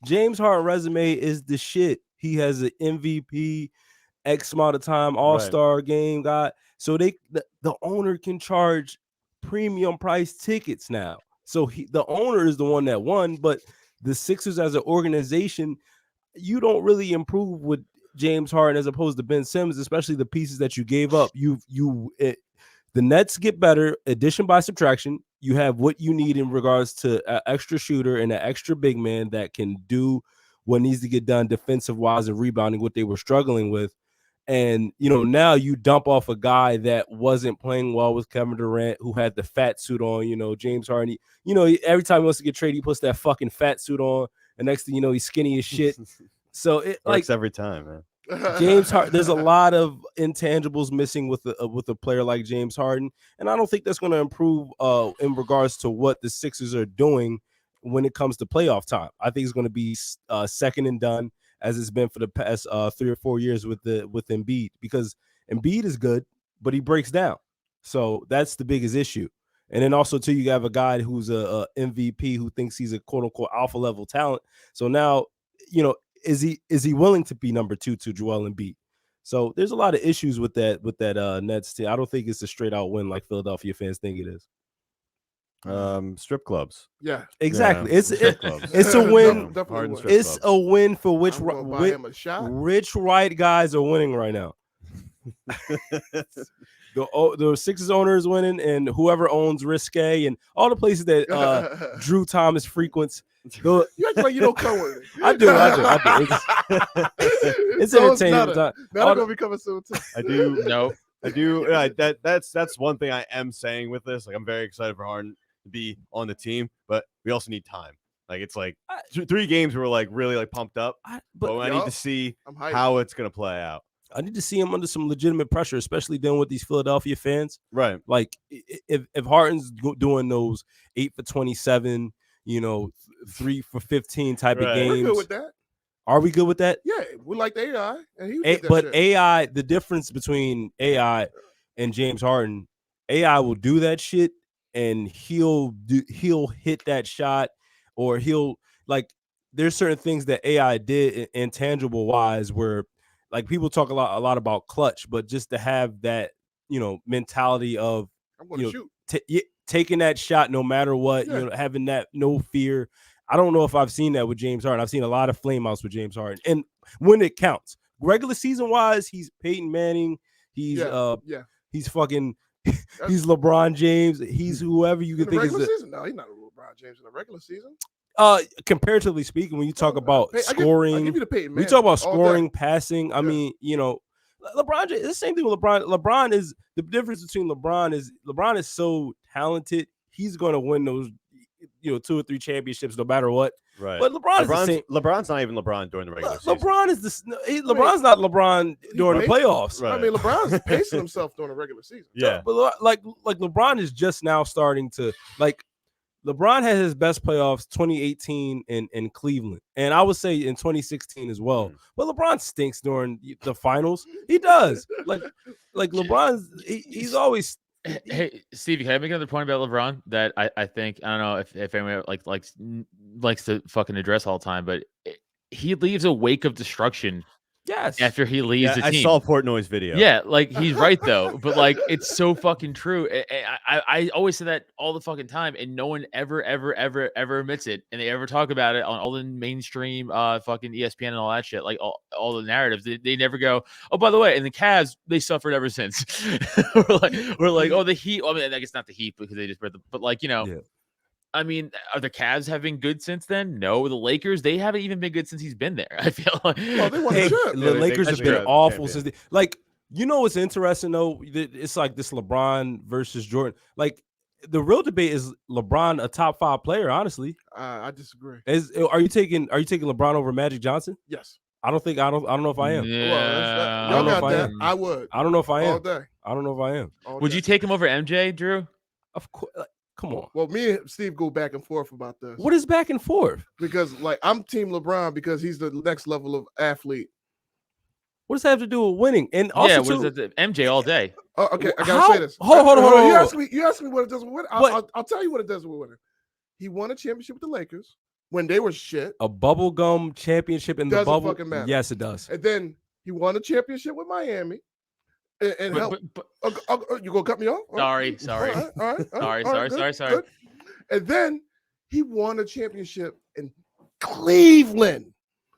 James Harden resume is the shit. He has an MVP, X amount of time, all-star game guy. So the owner can charge premium price tickets now. So the owner is the one that won, but the Sixers as an organization, you don't really improve with James Harden as opposed to Ben Simmons, especially the pieces that you gave up. The Nets get better, addition by subtraction. You have what you need in regards to an extra shooter and an extra big man that can do what needs to get done defensive wise and rebounding, what they were struggling with. And, now you dump off a guy that wasn't playing well with Kevin Durant, who had the fat suit on, James Harden. Every time he wants to get traded, he puts that fucking fat suit on. And next thing you know, he's skinny as shit. So it works every time, man. James Harden, there's a lot of intangibles missing with a player like James Harden. And I don't think that's going to improve in regards to what the Sixers are doing when it comes to playoff time. I think it's going to be second and done, as it's been for the past 3 or 4 years with Embiid, because Embiid is good, but he breaks down. So that's the biggest issue. And then also too, you have a guy who's a MVP who thinks he's a quote unquote alpha level talent. So now, is he willing to be number 2 to Joel Embiid? So there's a lot of issues with that Nets team. I don't think it's a straight out win like Philadelphia fans think it is. Strip clubs. Yeah, exactly. Yeah, it's a win. It's a win for which rich right guys are winning right now. The Sixers owner is winning, and whoever owns Risque and all the places that Drew Thomas frequents. You act like you don't come with it. I do. It's entertaining. Now they're gonna be coming soon too. I do. No. I do. That's one thing I am saying with this. Like, I'm very excited for Harden to be on the team, but we also need time. Like, it's like 3 games where we're like really like pumped up, but I need to see how it's gonna play out. I need to see him under some legitimate pressure, especially dealing with these Philadelphia fans. Right. Like, if Harden's doing those 8 for 27, 3 for 15 type of games. We're good with that. Are we good with that? Yeah, we like the AI, and but AI, the difference between AI and James Harden, AI will do that shit, and he'll hit that shot, or there's certain things that AI did intangible wise where, like, people talk a lot about clutch, but just to have that mentality of I'm going to shoot, taking that shot no matter what, having that no fear. I don't know if I've seen that with James Harden. I've seen a lot of flameouts with James Harden, and when it counts, regular season wise, he's Peyton Manning. He's he's fucking he's LeBron James. He's whoever you can think is. No, he's not a LeBron James in the regular season. Comparatively speaking, when you talk about scoring, I'll give you the Peyton Manning. We talk about scoring, passing. I mean, LeBron James. It's the same thing with LeBron. LeBron is the difference between LeBron is so talented. He's going to win those 2 or 3 championships no matter what. Right. But LeBron's not even LeBron during the regular season. LeBron's not LeBron during the playoffs. Right. I mean, LeBron's pacing himself during the regular season. Yeah. But like LeBron is just now starting to LeBron had his best playoffs 2018 in Cleveland, and I would say in 2016 as well. But LeBron stinks during the finals. He does. Like LeBron's he's always. Hey, Stevie, can I make another point about LeBron that I think, I don't know if anyone likes to fucking address all the time, but he leaves a wake of destruction. Yes. After he leaves the team. I saw Portnoy's video. Yeah, he's right though, but it's so fucking true. I always say that all the fucking time, and no one ever admits it, and they ever talk about it on all the mainstream fucking ESPN and all that shit, like all the narratives. They never go, oh, by the way, and the Cavs, they suffered ever since. we're like, oh, the Heat. I mean, I guess not the Heat because they just but Yeah. I mean, are the Cavs have been good since then? No. The Lakers, they haven't even been good since he's been there. I feel like they won the chip. The Lakers have been awful since what's interesting though? It's like this LeBron versus Jordan. Like, the real debate is LeBron a top 5 player, honestly. I disagree. Are you taking LeBron over Magic Johnson? Yes. I don't know if I am. Yeah. I don't know if I am. I would. I don't know if I am. All day. I don't know if I am. Would you take him over MJ, Drew? Of course. Come on. Well, me and Steve go back and forth about this. What is back and forth? Because I'm Team LeBron because he's the next level of athlete. What does that have to do with winning? And also, MJ all day. Oh, okay, I gotta say this. Hold on. You asked me what it does with winning. I'll tell you what it does with winning. He won a championship with the Lakers when they were shit. A bubblegum championship in the bubble. Doesn't fucking matter. Yes, it does. And then he won a championship with Miami. And you gonna cut me off? Sorry. All right. Sorry. Good. And then he won a championship in Cleveland,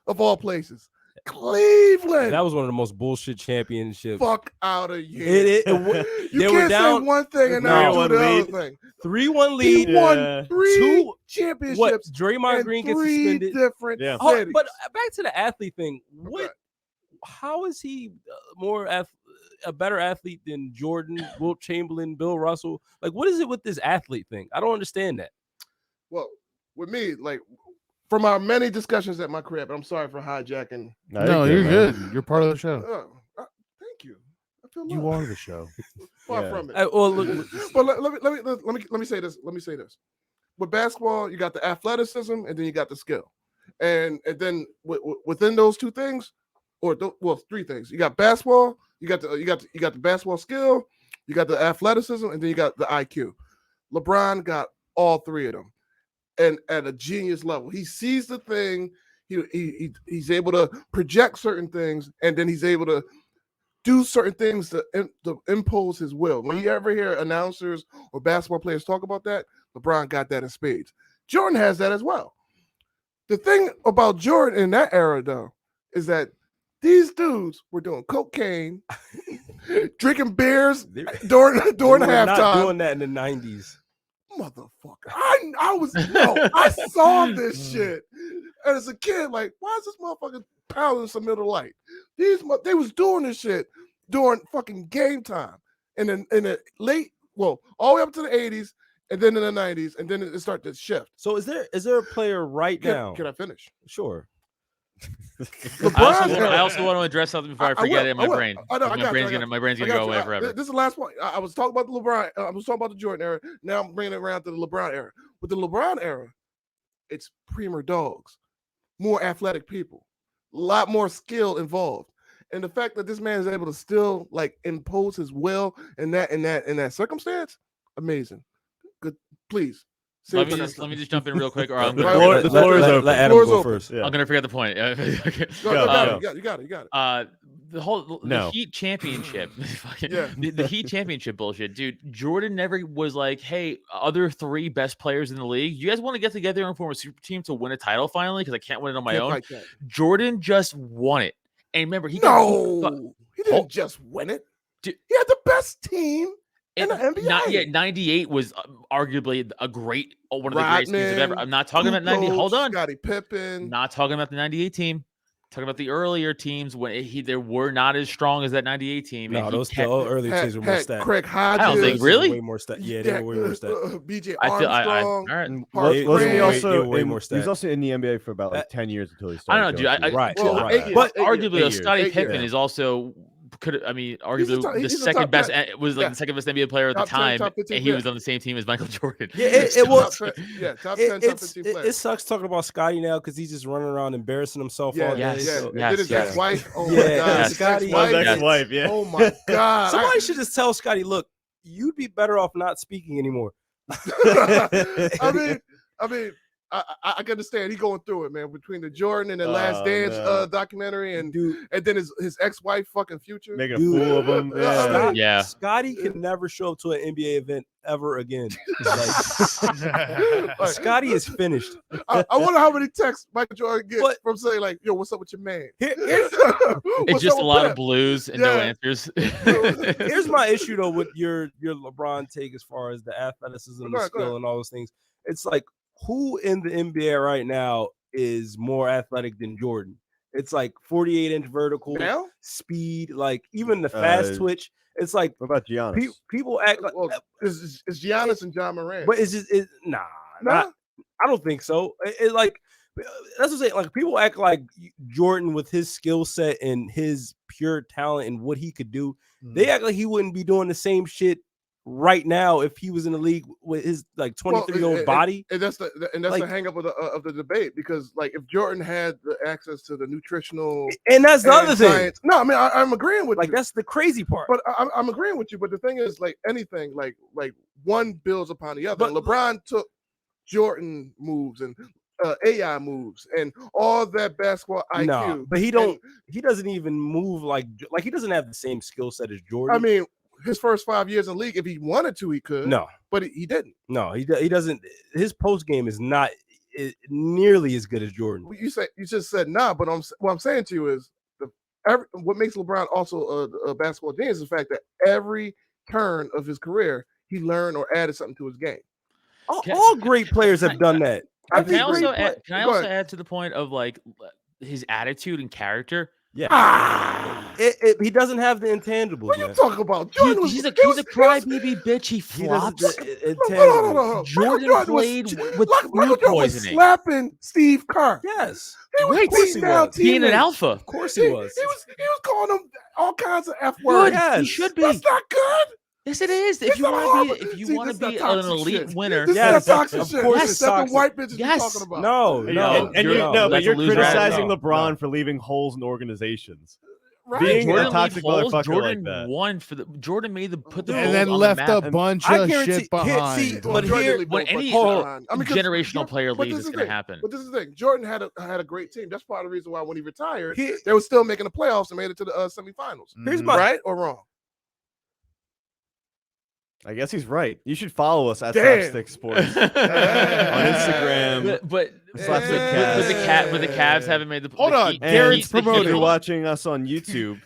of all places. Cleveland. That was one of the most bullshit championships. Fuck out of here. You they can't were down say one thing and not do the other thing. 3-1 He lead. won 3 Two- championships. What? Draymond in Green gets 3 suspended. different Yeah. Oh, cities. but back to the athlete thing. What? Okay. How is he a better athlete than Jordan, Wilt Chamberlain, Bill Russell? Like, what is it with this athlete thing? I don't understand that. Well, with me, like from our many discussions at my crib, I'm sorry for hijacking. No, you're good. You're part of the show. Thank you. I feel You loved. are the show. Far Yeah. from it. Well, look, But let me say this. Let me say this. With basketball, you got the athleticism and then you got the skill, and then within those two things, three things. You got basketball. You got the basketball skill. You got the athleticism, and then you got the IQ. LeBron got all three of them, and at a genius level. He sees the thing. He's able to project certain things, and then he's able to do certain things to impose his will. When you ever hear announcers or basketball players talk about that, LeBron got that in spades. Jordan has that as well. The thing about Jordan in that era, though, is that these dudes were doing cocaine, drinking beers during we were halftime. not doing that in the 90s. Motherfucker. I saw this shit. And as a kid, like, why is this motherfucker pounding some middle light? They was doing this shit during fucking game time. And then in the all the way up to the 80s, and then in the 90s, and then it started to shift. So is there a player right now? Can I finish? Sure. I also want to address something before I forget it in my brain. I know, My brain's gonna go away forever. This is the last point. I was talking about the LeBron. I was talking about the Jordan era. Now I'm bringing it around to the LeBron era. With the LeBron era, it's premier dogs, more athletic people, a lot more skill involved, and the fact that this man is able to still like impose his will in that circumstance, amazing. Good, please. Let me just jump in real quick, or I'm The gonna, floor is open. Let Adam Floor is go open. first. Yeah. I'm gonna forget the point. Okay. You got it. The Heat championship, the Heat championship bullshit, dude. Jordan never was like, "Hey, other three best players in the league, you guys want to get together and form a super team to win a title finally? Because I can't win it on my own." Jordan just won it, and remember, he didn't just win it. He had the best team in the NBA. 98 was arguably one of the greatest teams I've ever. I'm not talking about 90. Hold on, Scottie Pippen. Not talking about the 98 team. Talking about the earlier teams when they were not as strong as that 98 team. No, those earlier teams were more stacked. Craig Hodges. I don't think really. Way more stacked. Yeah, they were way more stacked. BJ Armstrong. Armstrong. Wasn't he also way more stacked. He was also in the NBA for about like 10 years until he started. I don't know, dude. Right. But 8 arguably, years. Scottie 8 Pippen years. is also arguably he's the a second top best. 10. Was like the second best NBA player at the Top 10, time, top 15 and he was player. on the same team as Michael Jordan. Yeah, it was. Top 10, top 15 players. It sucks talking about Scotty now because he's just running around embarrassing himself all day. Yes. So- Did his yes. ex-wife? Oh Yeah, my God, yes. his Scotty- His ex-wife. ex-wife, yeah. Oh my God. Somebody should just tell Scotty, look, you'd be better off not speaking anymore. I mean, I can understand he going through it, man. Between the Jordan and the Last Dance documentary, and then his ex-wife fucking Future. Making a fool of him. Yeah. Scotty can never show up to an NBA event ever again. Like, Scotty is finished. I wonder how many texts Michael Jordan gets But- from saying like, "Yo, what's up with your man?" It's just a lot of blues and no Yeah. answers. Here's my issue though with your LeBron take as far as the athleticism, Go the ahead. skill, and all those things. It's like, who in the NBA right now is more athletic than Jordan? It's like 48-inch vertical Now? speed, like even the fast twitch. It's like What about Giannis? people act like, Well, it's Giannis and John Moran. but it's just nah. Nah? I don't think so. It like that's what I'm saying. Like people act like Jordan with his skill set and his pure talent and what he could do. They act like he wouldn't be doing the same shit right now if he was in the league with his like 23-year-old body. And that's the Like- hang up of the debate, because like if Jordan had the access to the nutritional And that's the and other thing. science, no, I mean I'm agreeing with Like you. that's the crazy part. But I'm agreeing with you. But the thing is, like anything, like one builds upon the other. But- And LeBron took Jordan moves and AI moves and all that basketball IQ. No, but he doesn't even move like he doesn't have the same skill set as Jordan. I mean, his first 5 years in the league, if he wanted to, he could. no, but he didn't. no, he doesn't. His post game is not nearly as good as Jordan. You just said nah, but what I'm saying to you is what makes LeBron also a basketball genius is the fact that every turn of his career he learned or added something to his game. All great players have done that. Can I also add to the point of like his attitude and character? Yeah, he doesn't have the intangibles. What are you talking about? Jordan He's a crybaby bitch. He flops. Jordan played with food poisoning, slapping Steve Kerr. Yes, he was beating down teammates. Being an alpha. Of course he was. He was calling them all kinds of F words. Yes. He should be. That's not good. Yes, it is. If you want to be an elite winner, this is toxic shit. Course Yes, it's that's toxic. the white bitches you're talking about. But you're criticizing No. LeBron for leaving holes in organizations. Right. Being Jordan a toxic motherfucker Jordan like that. won for the Jordan made the put the And Bulls then on left the a map. bunch I of guarantee- shit behind. see, but here- when any generational player leaves, it's going to happen. But this is the thing. Jordan had a great team. That's part of the reason why when he retired, they were still making the playoffs and made it to the semifinals. Here's my Right or wrong? I guess he's right. You should follow us at Damn. Slapstick Sports on Instagram. But Slapstick but the Cavs haven't made the. Hold on, And Garrett's if you're promoting. watching us on YouTube,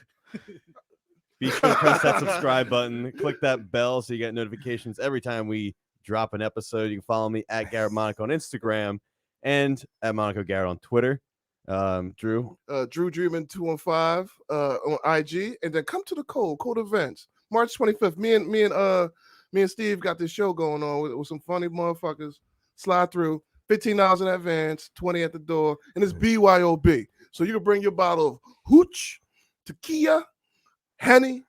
be sure to press that subscribe button. Click that bell so you get notifications every time we drop an episode. You can follow me at Garrett Monaco on Instagram and at Monaco Garrett on Twitter. Drew. Drew Dreamin 215 on IG, and then come to the Code events. March 25th. Me and Steve got this show going on with some funny motherfuckers. Slide through. $15 in advance, 20 at the door, and it's BYOB. So you can bring your bottle of hooch, tequila, Henny,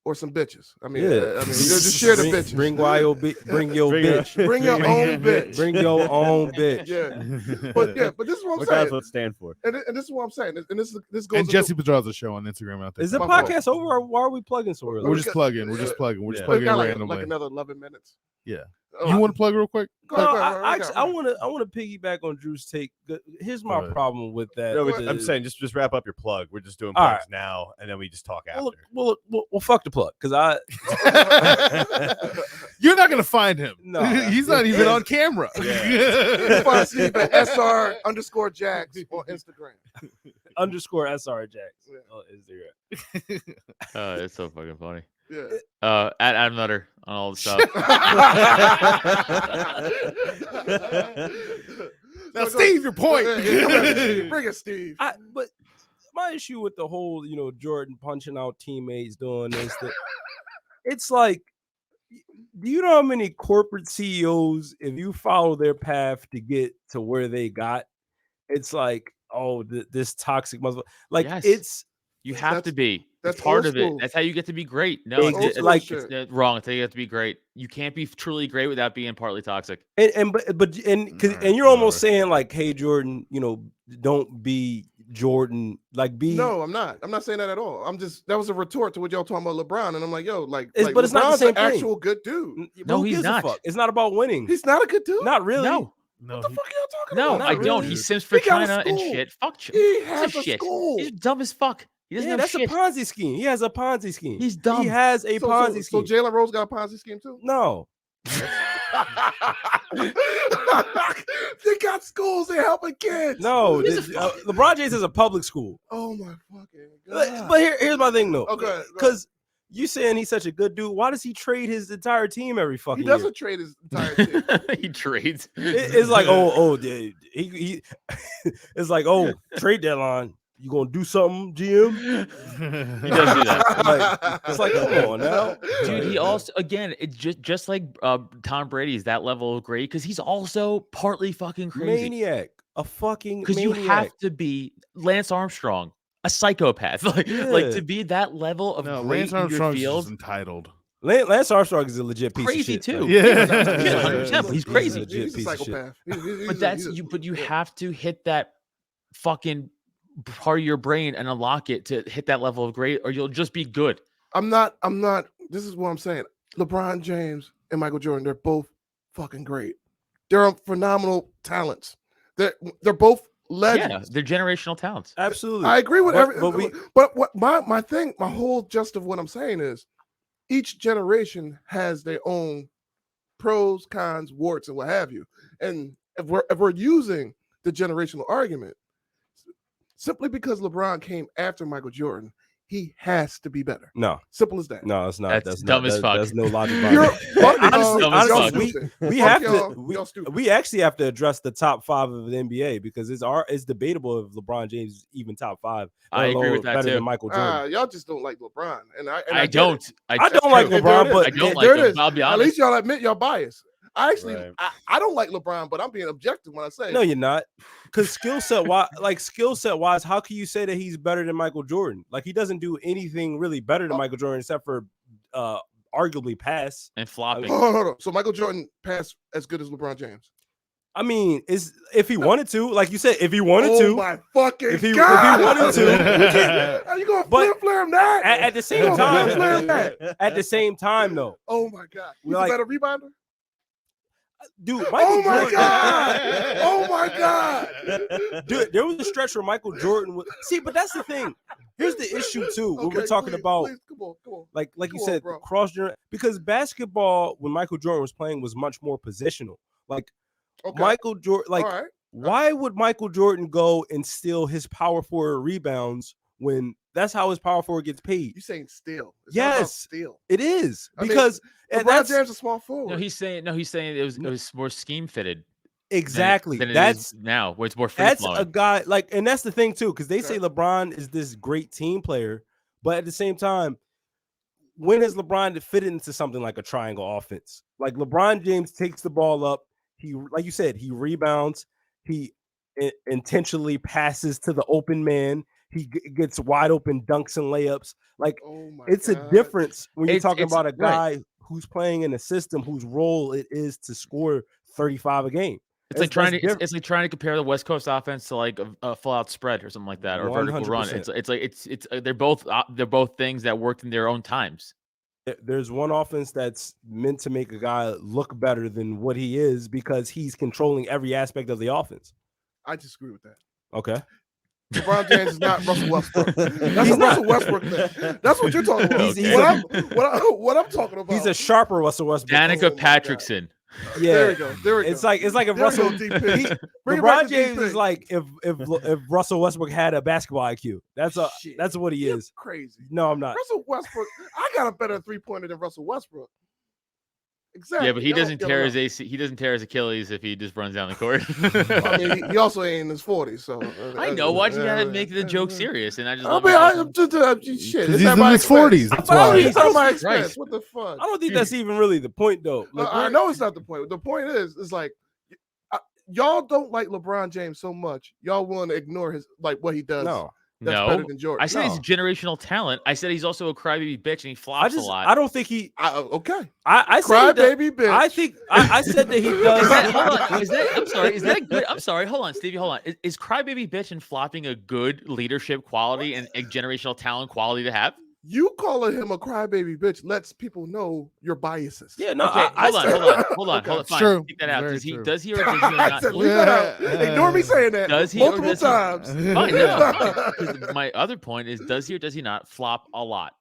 or some bitches. I mean, you just share the bitches. Bring YOB, bring your bitch. Bring your own bitch. Bring your own bitch. But this is what I'm What saying. does it stand for? And this is what I'm saying. And this goes. And Jesse Pedraza show on Instagram out there. Is the My podcast fault. over, or why are we plugging so early? We're just plugging. We're just plugging. We're just Yeah. plugging got randomly. like another 11 minutes. Yeah. Oh, You want to plug real quick? Go No, ahead. I want to piggyback on Drew's take. Here's my Go ahead. problem with that. No, is- I'm saying just wrap up your plug. We're just doing All plugs now, and then we just talk after. well, fuck the plug, because I You're not gonna find him. No. He's not even on camera. You can find Steve at SR_Jax on Instagram. _SR Jax. Yeah. Oh, is there? It's so fucking funny. Yeah. At Adam Nutter on all the stuff. Now, Steve, your point. Bring it, Steve. But my issue with the whole, Jordan punching out teammates doing this, it's like, do you know how many corporate CEOs, if you follow their path to get to where they got, it's like, oh, this toxic motherfucker. Like, Yes. You have to be. That's part old of it. school. That's how you get to be great. No, It's it's like- it's wrong. That's how you get to be great. You can't be truly great without being partly toxic. and you're almost saying like, hey, Jordan, don't be Jordan. Like, be No, I'm not. I'm not saying that at all. That was a retort to what y'all talking about LeBron, and I'm like, yo, but it's LeBron's not the same an thing. actual good dude. No, who he's gives a not. fuck? It's not about winning. He's not a good dude. Not really. No, No, What the fuck are y'all talking no, about? I Not don't. really. He sims for He got a China and school. shit. Fuck. He He's has a shit. school. He's dumb as fuck. He doesn't have That's shit. a Ponzi scheme. He has a Ponzi scheme. He's dumb. He has a Ponzi So scheme. Jalen Rose got a Ponzi scheme too? No. They got schools. They're helping kids. No. LeBron James is a public school. Oh my fucking But, god. but here's my thing, though. Okay. Because you saying he's such a good dude, why does he trade his entire team every fucking He year? doesn't trade his entire team. He trades. It's like, dude, he it's like, trade deadline. You gonna do something, GM? He does do that. It's like, come on now, Dude, he also, again, it's just like Tom Brady is that level of great because he's also partly fucking crazy. maniac, a fucking Because maniac. you have to be Lance Armstrong, a psychopath. Like to be that level of No, great Lance in your Armstrong's field. just entitled. Lance Armstrong is a legit piece Crazy of shit. too. Yeah. 100%, but he's crazy. legit He's a piece of shit. psychopath. But that's you. But you have to hit that fucking part of your brain and unlock it to hit that level of great, or you'll just be good. I'm not. This is what I'm saying. LeBron James and Michael Jordan, they're both fucking great. They're phenomenal talents. They're both legends. Yeah, they're generational talents. Absolutely. I agree with But- everything. but But what my whole gist of what I'm saying is each generation has their own pros, cons, warts, and what have you. And if we're using the generational argument, simply because LeBron came after Michael Jordan, he has to be better. No, Simple as that. no, it's not. That's dumb as fuck. There's no logic You're behind it. Honestly, Honestly, we have y'all. to. Y'all stupid. We actually have to address the top 5 of the NBA because it's debatable if LeBron James is even top 5. I agree with that better too. than Michael Jordan. Y'all just don't like LeBron, and I I don't. I don't like true. LeBron, but I don't like there it him. is. I'll be At honest. least y'all admit y'all biased. I actually, Right. I don't like LeBron, but I'm being objective when I say No, you're not. Because skill set wise, how can you say that he's better than Michael Jordan? Like he doesn't do anything really better than Michael Jordan except for arguably pass And flopping. Hold on. So Michael Jordan passed as good as LeBron James. I mean, if he wanted to, like you said, if he wanted Oh to, my fucking if he God. wanted to, Are you gonna But flare him that? at the You same gonna flare time, him that? at the same time though, Oh my God, he's Like- a better rebounder. dude, Michael Oh my Jordan, God! Oh my God! dude, there was a stretch where Michael Jordan was but that's the thing. Here's the issue too. When we're Okay, talking please, about please, come on. like you Come on, said, bro. cross because basketball when Michael Jordan was playing was much more positional. Like Okay. Michael Jordan, like All right. why would Michael Jordan go and steal his power forward rebounds when that's how his power forward gets paid? You saying steal? It's not about Yes, steal. it is I mean, because LeBron that's James is a small forward. No, he's saying it was more scheme fitted. exactly Than it that's is now where it's more free that's flowing. a guy like, and that's the thing too, because they say LeBron is this great team player, but at the same time, when has LeBron fit into something like a triangle offense? Like LeBron James takes the ball up, he like you said, he rebounds, he intentionally passes to the open man, he gets wide open dunks and layups. Like Oh my it's God. a difference when you're It's- talking it's- about a right. guy who's playing in a system whose role it is to score 35 a game. It's like trying to that's it's like trying to compare the West Coast offense to like a full out spread or something like that or a vertical run. 100%. It's like it's they're both things that worked in their own times. There's one offense that's meant to make a guy look better than what he is because he's controlling every aspect of the offense. I disagree with that. Okay. LeBron James is not Russell Westbrook. That's a Russell Westbrook thing. That's what you're talking about. He's What I'm talking about. He's a sharper Russell Westbrook. Danica Oh my God. Patrickson. Yeah. There we go. There we go. It's like if There we Russell go, DP. Bring it LeBron back to James DP. is like if Russell Westbrook had a basketball IQ. Shit. That's what he You're is. crazy. No, I'm not. Russell Westbrook. I got a better 3-pointer than Russell Westbrook. Exactly. Yeah, but he Y'all doesn't don't tear give his AC. He doesn't tear his Achilles if he just runs down the court. I mean, he also ain't in his 40s, so I know. Why'd you gotta make the joke serious? And I just I love mean, myself. shit. He's It's in at my his expense. 40s. That's But why. it's at my Jesus expense. Christ. What the fuck? I don't think that's even really the point though. Like, I know it's not the point. The point is like y'all don't like LeBron James so much. Y'all want to ignore his what he does. no. That's No, better than Jordan. I said he's No. a generational talent. I said he's also a crybaby bitch and he flops a lot. I don't think he Okay. I said Cry he does- baby bitch. I think I said that he does. Is that, hold on. Is that? I'm sorry. Is that good? I'm sorry. Hold on, Stevie. Hold on. Is crybaby bitch and flopping a good leadership quality and a generational talent quality to have? You calling him a crybaby bitch lets people know your biases. Yeah, no, Okay, hold on. Okay, Hold on. Fine. true. Take that out. Very Does he? true. Does he or does he I not? said, leave that out. Ignore me saying that. Does he or multiple does he- times? Fine, no, fine. 'Cause my other point is, does he or does he not flop a lot?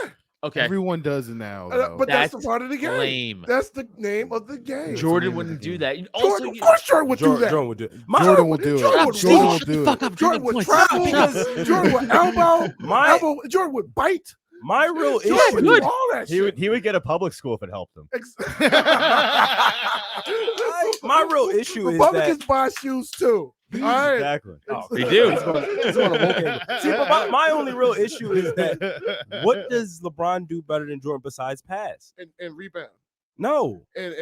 Yeah. Okay, Everyone does it now. Though. But that's the That's part of the game. lame. That's the name of the game. Jordan name of wouldn't the do game. that. Also, Jordan, of course Jordan would do that. Jordan would do it. Jordan will do Jordan it. would Jordan will rush. Shut the do fuck it. up. Jordan Jordan would points. travel. Jordan would elbow. My Jordan would bite. my real Jordan issue. would do all that shit. He would get a public school if it helped him. My real issue is Republicans that buy shoes too. All right. Exactly. They do. it's on a woke angle. See, but my only real issue is that what does LeBron do better than Jordan besides pass? And rebound. No, And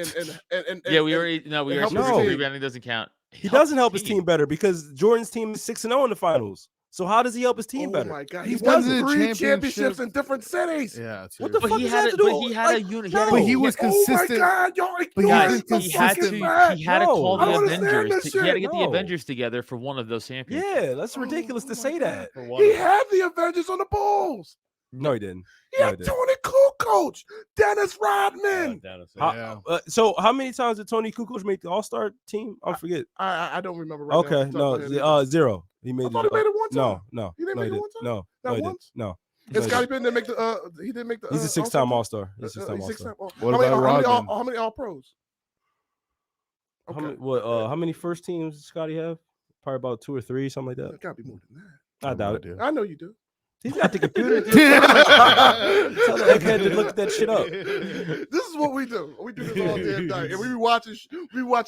Yeah, we already help his said team. rebounding doesn't count. he doesn't help his team better because Jordan's team is 6-0 in the finals. So how does he help his team Oh better? my God, He he's won won the 3 championship. championships in different cities. Yeah. What the But fuck he does had that a, have to do? but he had a unit. But he was Oh my consistent. God, y'all But ignoring Guys, the he he had fucking to. fact. He had to No. call I the don't understand Avengers. this He had to shit. get the No. Avengers together for one of those championships. Yeah, that's ridiculous to say that. He had the Avengers on the Bulls. No, he didn't. He had Tony Kukoc, Dennis Rodman. So how many times did Tony Kukoc make the All-Star team? I forget. I don't remember. Right now. Okay, Off the top of my no, head. 0. He made I thought he made it one time. No, He didn't no, make it didn't. one time? No, Not no, he once? didn't. No. And No, he Scottie didn't. Pippen didn't make the. He didn't make the. He's a 6-time All-Star. He's a 6-time He's All-Star. 6-time. What How many- about how many Rodman? How many All Pros? How many first teams does Scotty have? Probably about 2 or 3, something like that. It gotta be more than that. I doubt it. I know you do. He's got the computer. Tell the egghead to look that shit up. This is what we do. We do this all damn night, and we watching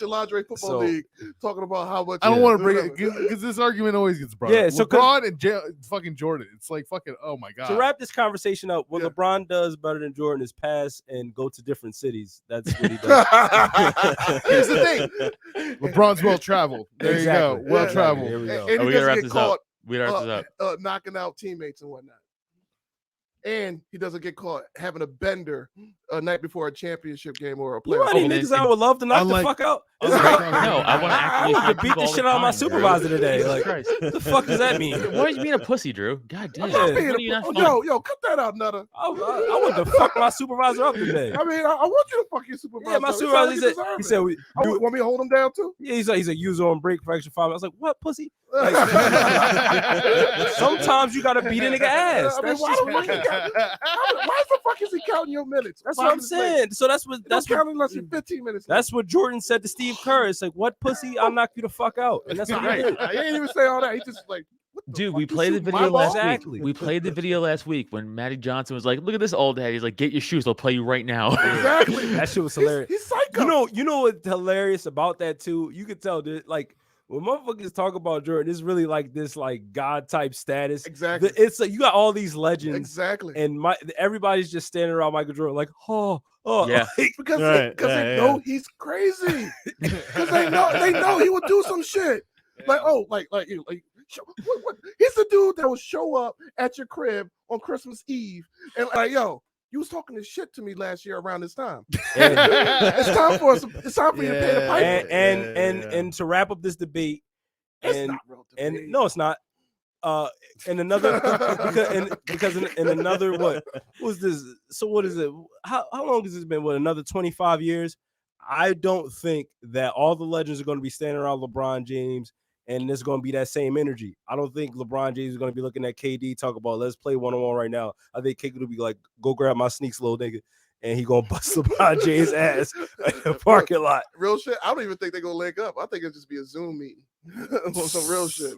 Lingerie Football League talking about how much. I don't want to bring it because this argument always gets brought up. So LeBron and fucking Jordan. It's like fucking. Oh my god. To wrap this conversation up, what LeBron does better than Jordan is pass and go to different cities. That's what he does. Here's the thing. LeBron's well traveled. There you go. Well traveled. Here we go. We gotta wrap this up. We gotta wrap this up. Knocking out teammates and whatnot. And he doesn't get caught having a bender a night before a championship game or a playoff. You know niggas I would love to knock the fuck out. No, I want to actually I beat the shit out of my supervisor today. Like, what the fuck does that mean? Why are you being a pussy, Drew? God damn. Yo, cut that out, Nutter. I want to fuck my supervisor up today. I mean, I want you to fuck your supervisor. Yeah, my supervisor he said, want me to hold him down too? Yeah, he's like, use on break for extra 5 minutes. I was like, what, pussy? Like, sometimes you gotta beat a nigga ass. I mean, why the fuck is he counting your minutes? That's what I'm saying. So that's what counting less than 15 minutes. That's what Jordan said to Steve Kerr. It's like, what pussy? I'll knock you the fuck out. And that's what he did. He didn't even say all that. He just like, dude, we played the video last week. We played the video last week when Matty Johnson was like, look at this old head. He's like, get your shoes. They'll play you right now. Exactly. That shit was hilarious. He's psycho. You know what's hilarious about that too? You could tell that like when motherfuckers talk about Jordan, it's really like this like God type status. Exactly. It's like you got all these legends. Exactly. And everybody's just standing around Michael Jordan like, oh yeah. Because they know he's crazy. Because they know he would do some shit. Like, what? He's the dude that will show up at your crib on Christmas Eve and like, yo, you was talking this shit to me last year around this time. It's time for you to pay the piper. And to wrap up this debate, it's not real debate. No, it's not. And another because in another what was this? So what is it? How long has this been? What, another 25 years? I don't think that all the legends are going to be standing around LeBron James and there's going to be that same energy. I don't think LeBron James is going to be looking at KD talk about let's play one-on-one right now. I think KD will be like, go grab my sneaks, little nigga, and he gonna bust LeBron James' ass in the parking lot. Real shit. I don't even think they're gonna link up. I think it'll just be a Zoom meeting. Some real shit.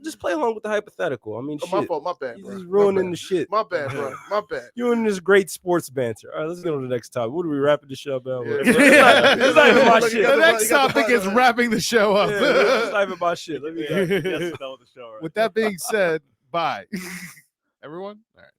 Just play along with the hypothetical. I mean, my fault, my bad. He's ruining the shit. My bad, bro. My bad. You're ruining this great sports banter. All right, let's get on to the next topic. What are we wrapping the show about? It's not even my shit. The next topic is wrapping the show up. It's not even my shit. Let me go. With that being said, bye. Everyone? All right.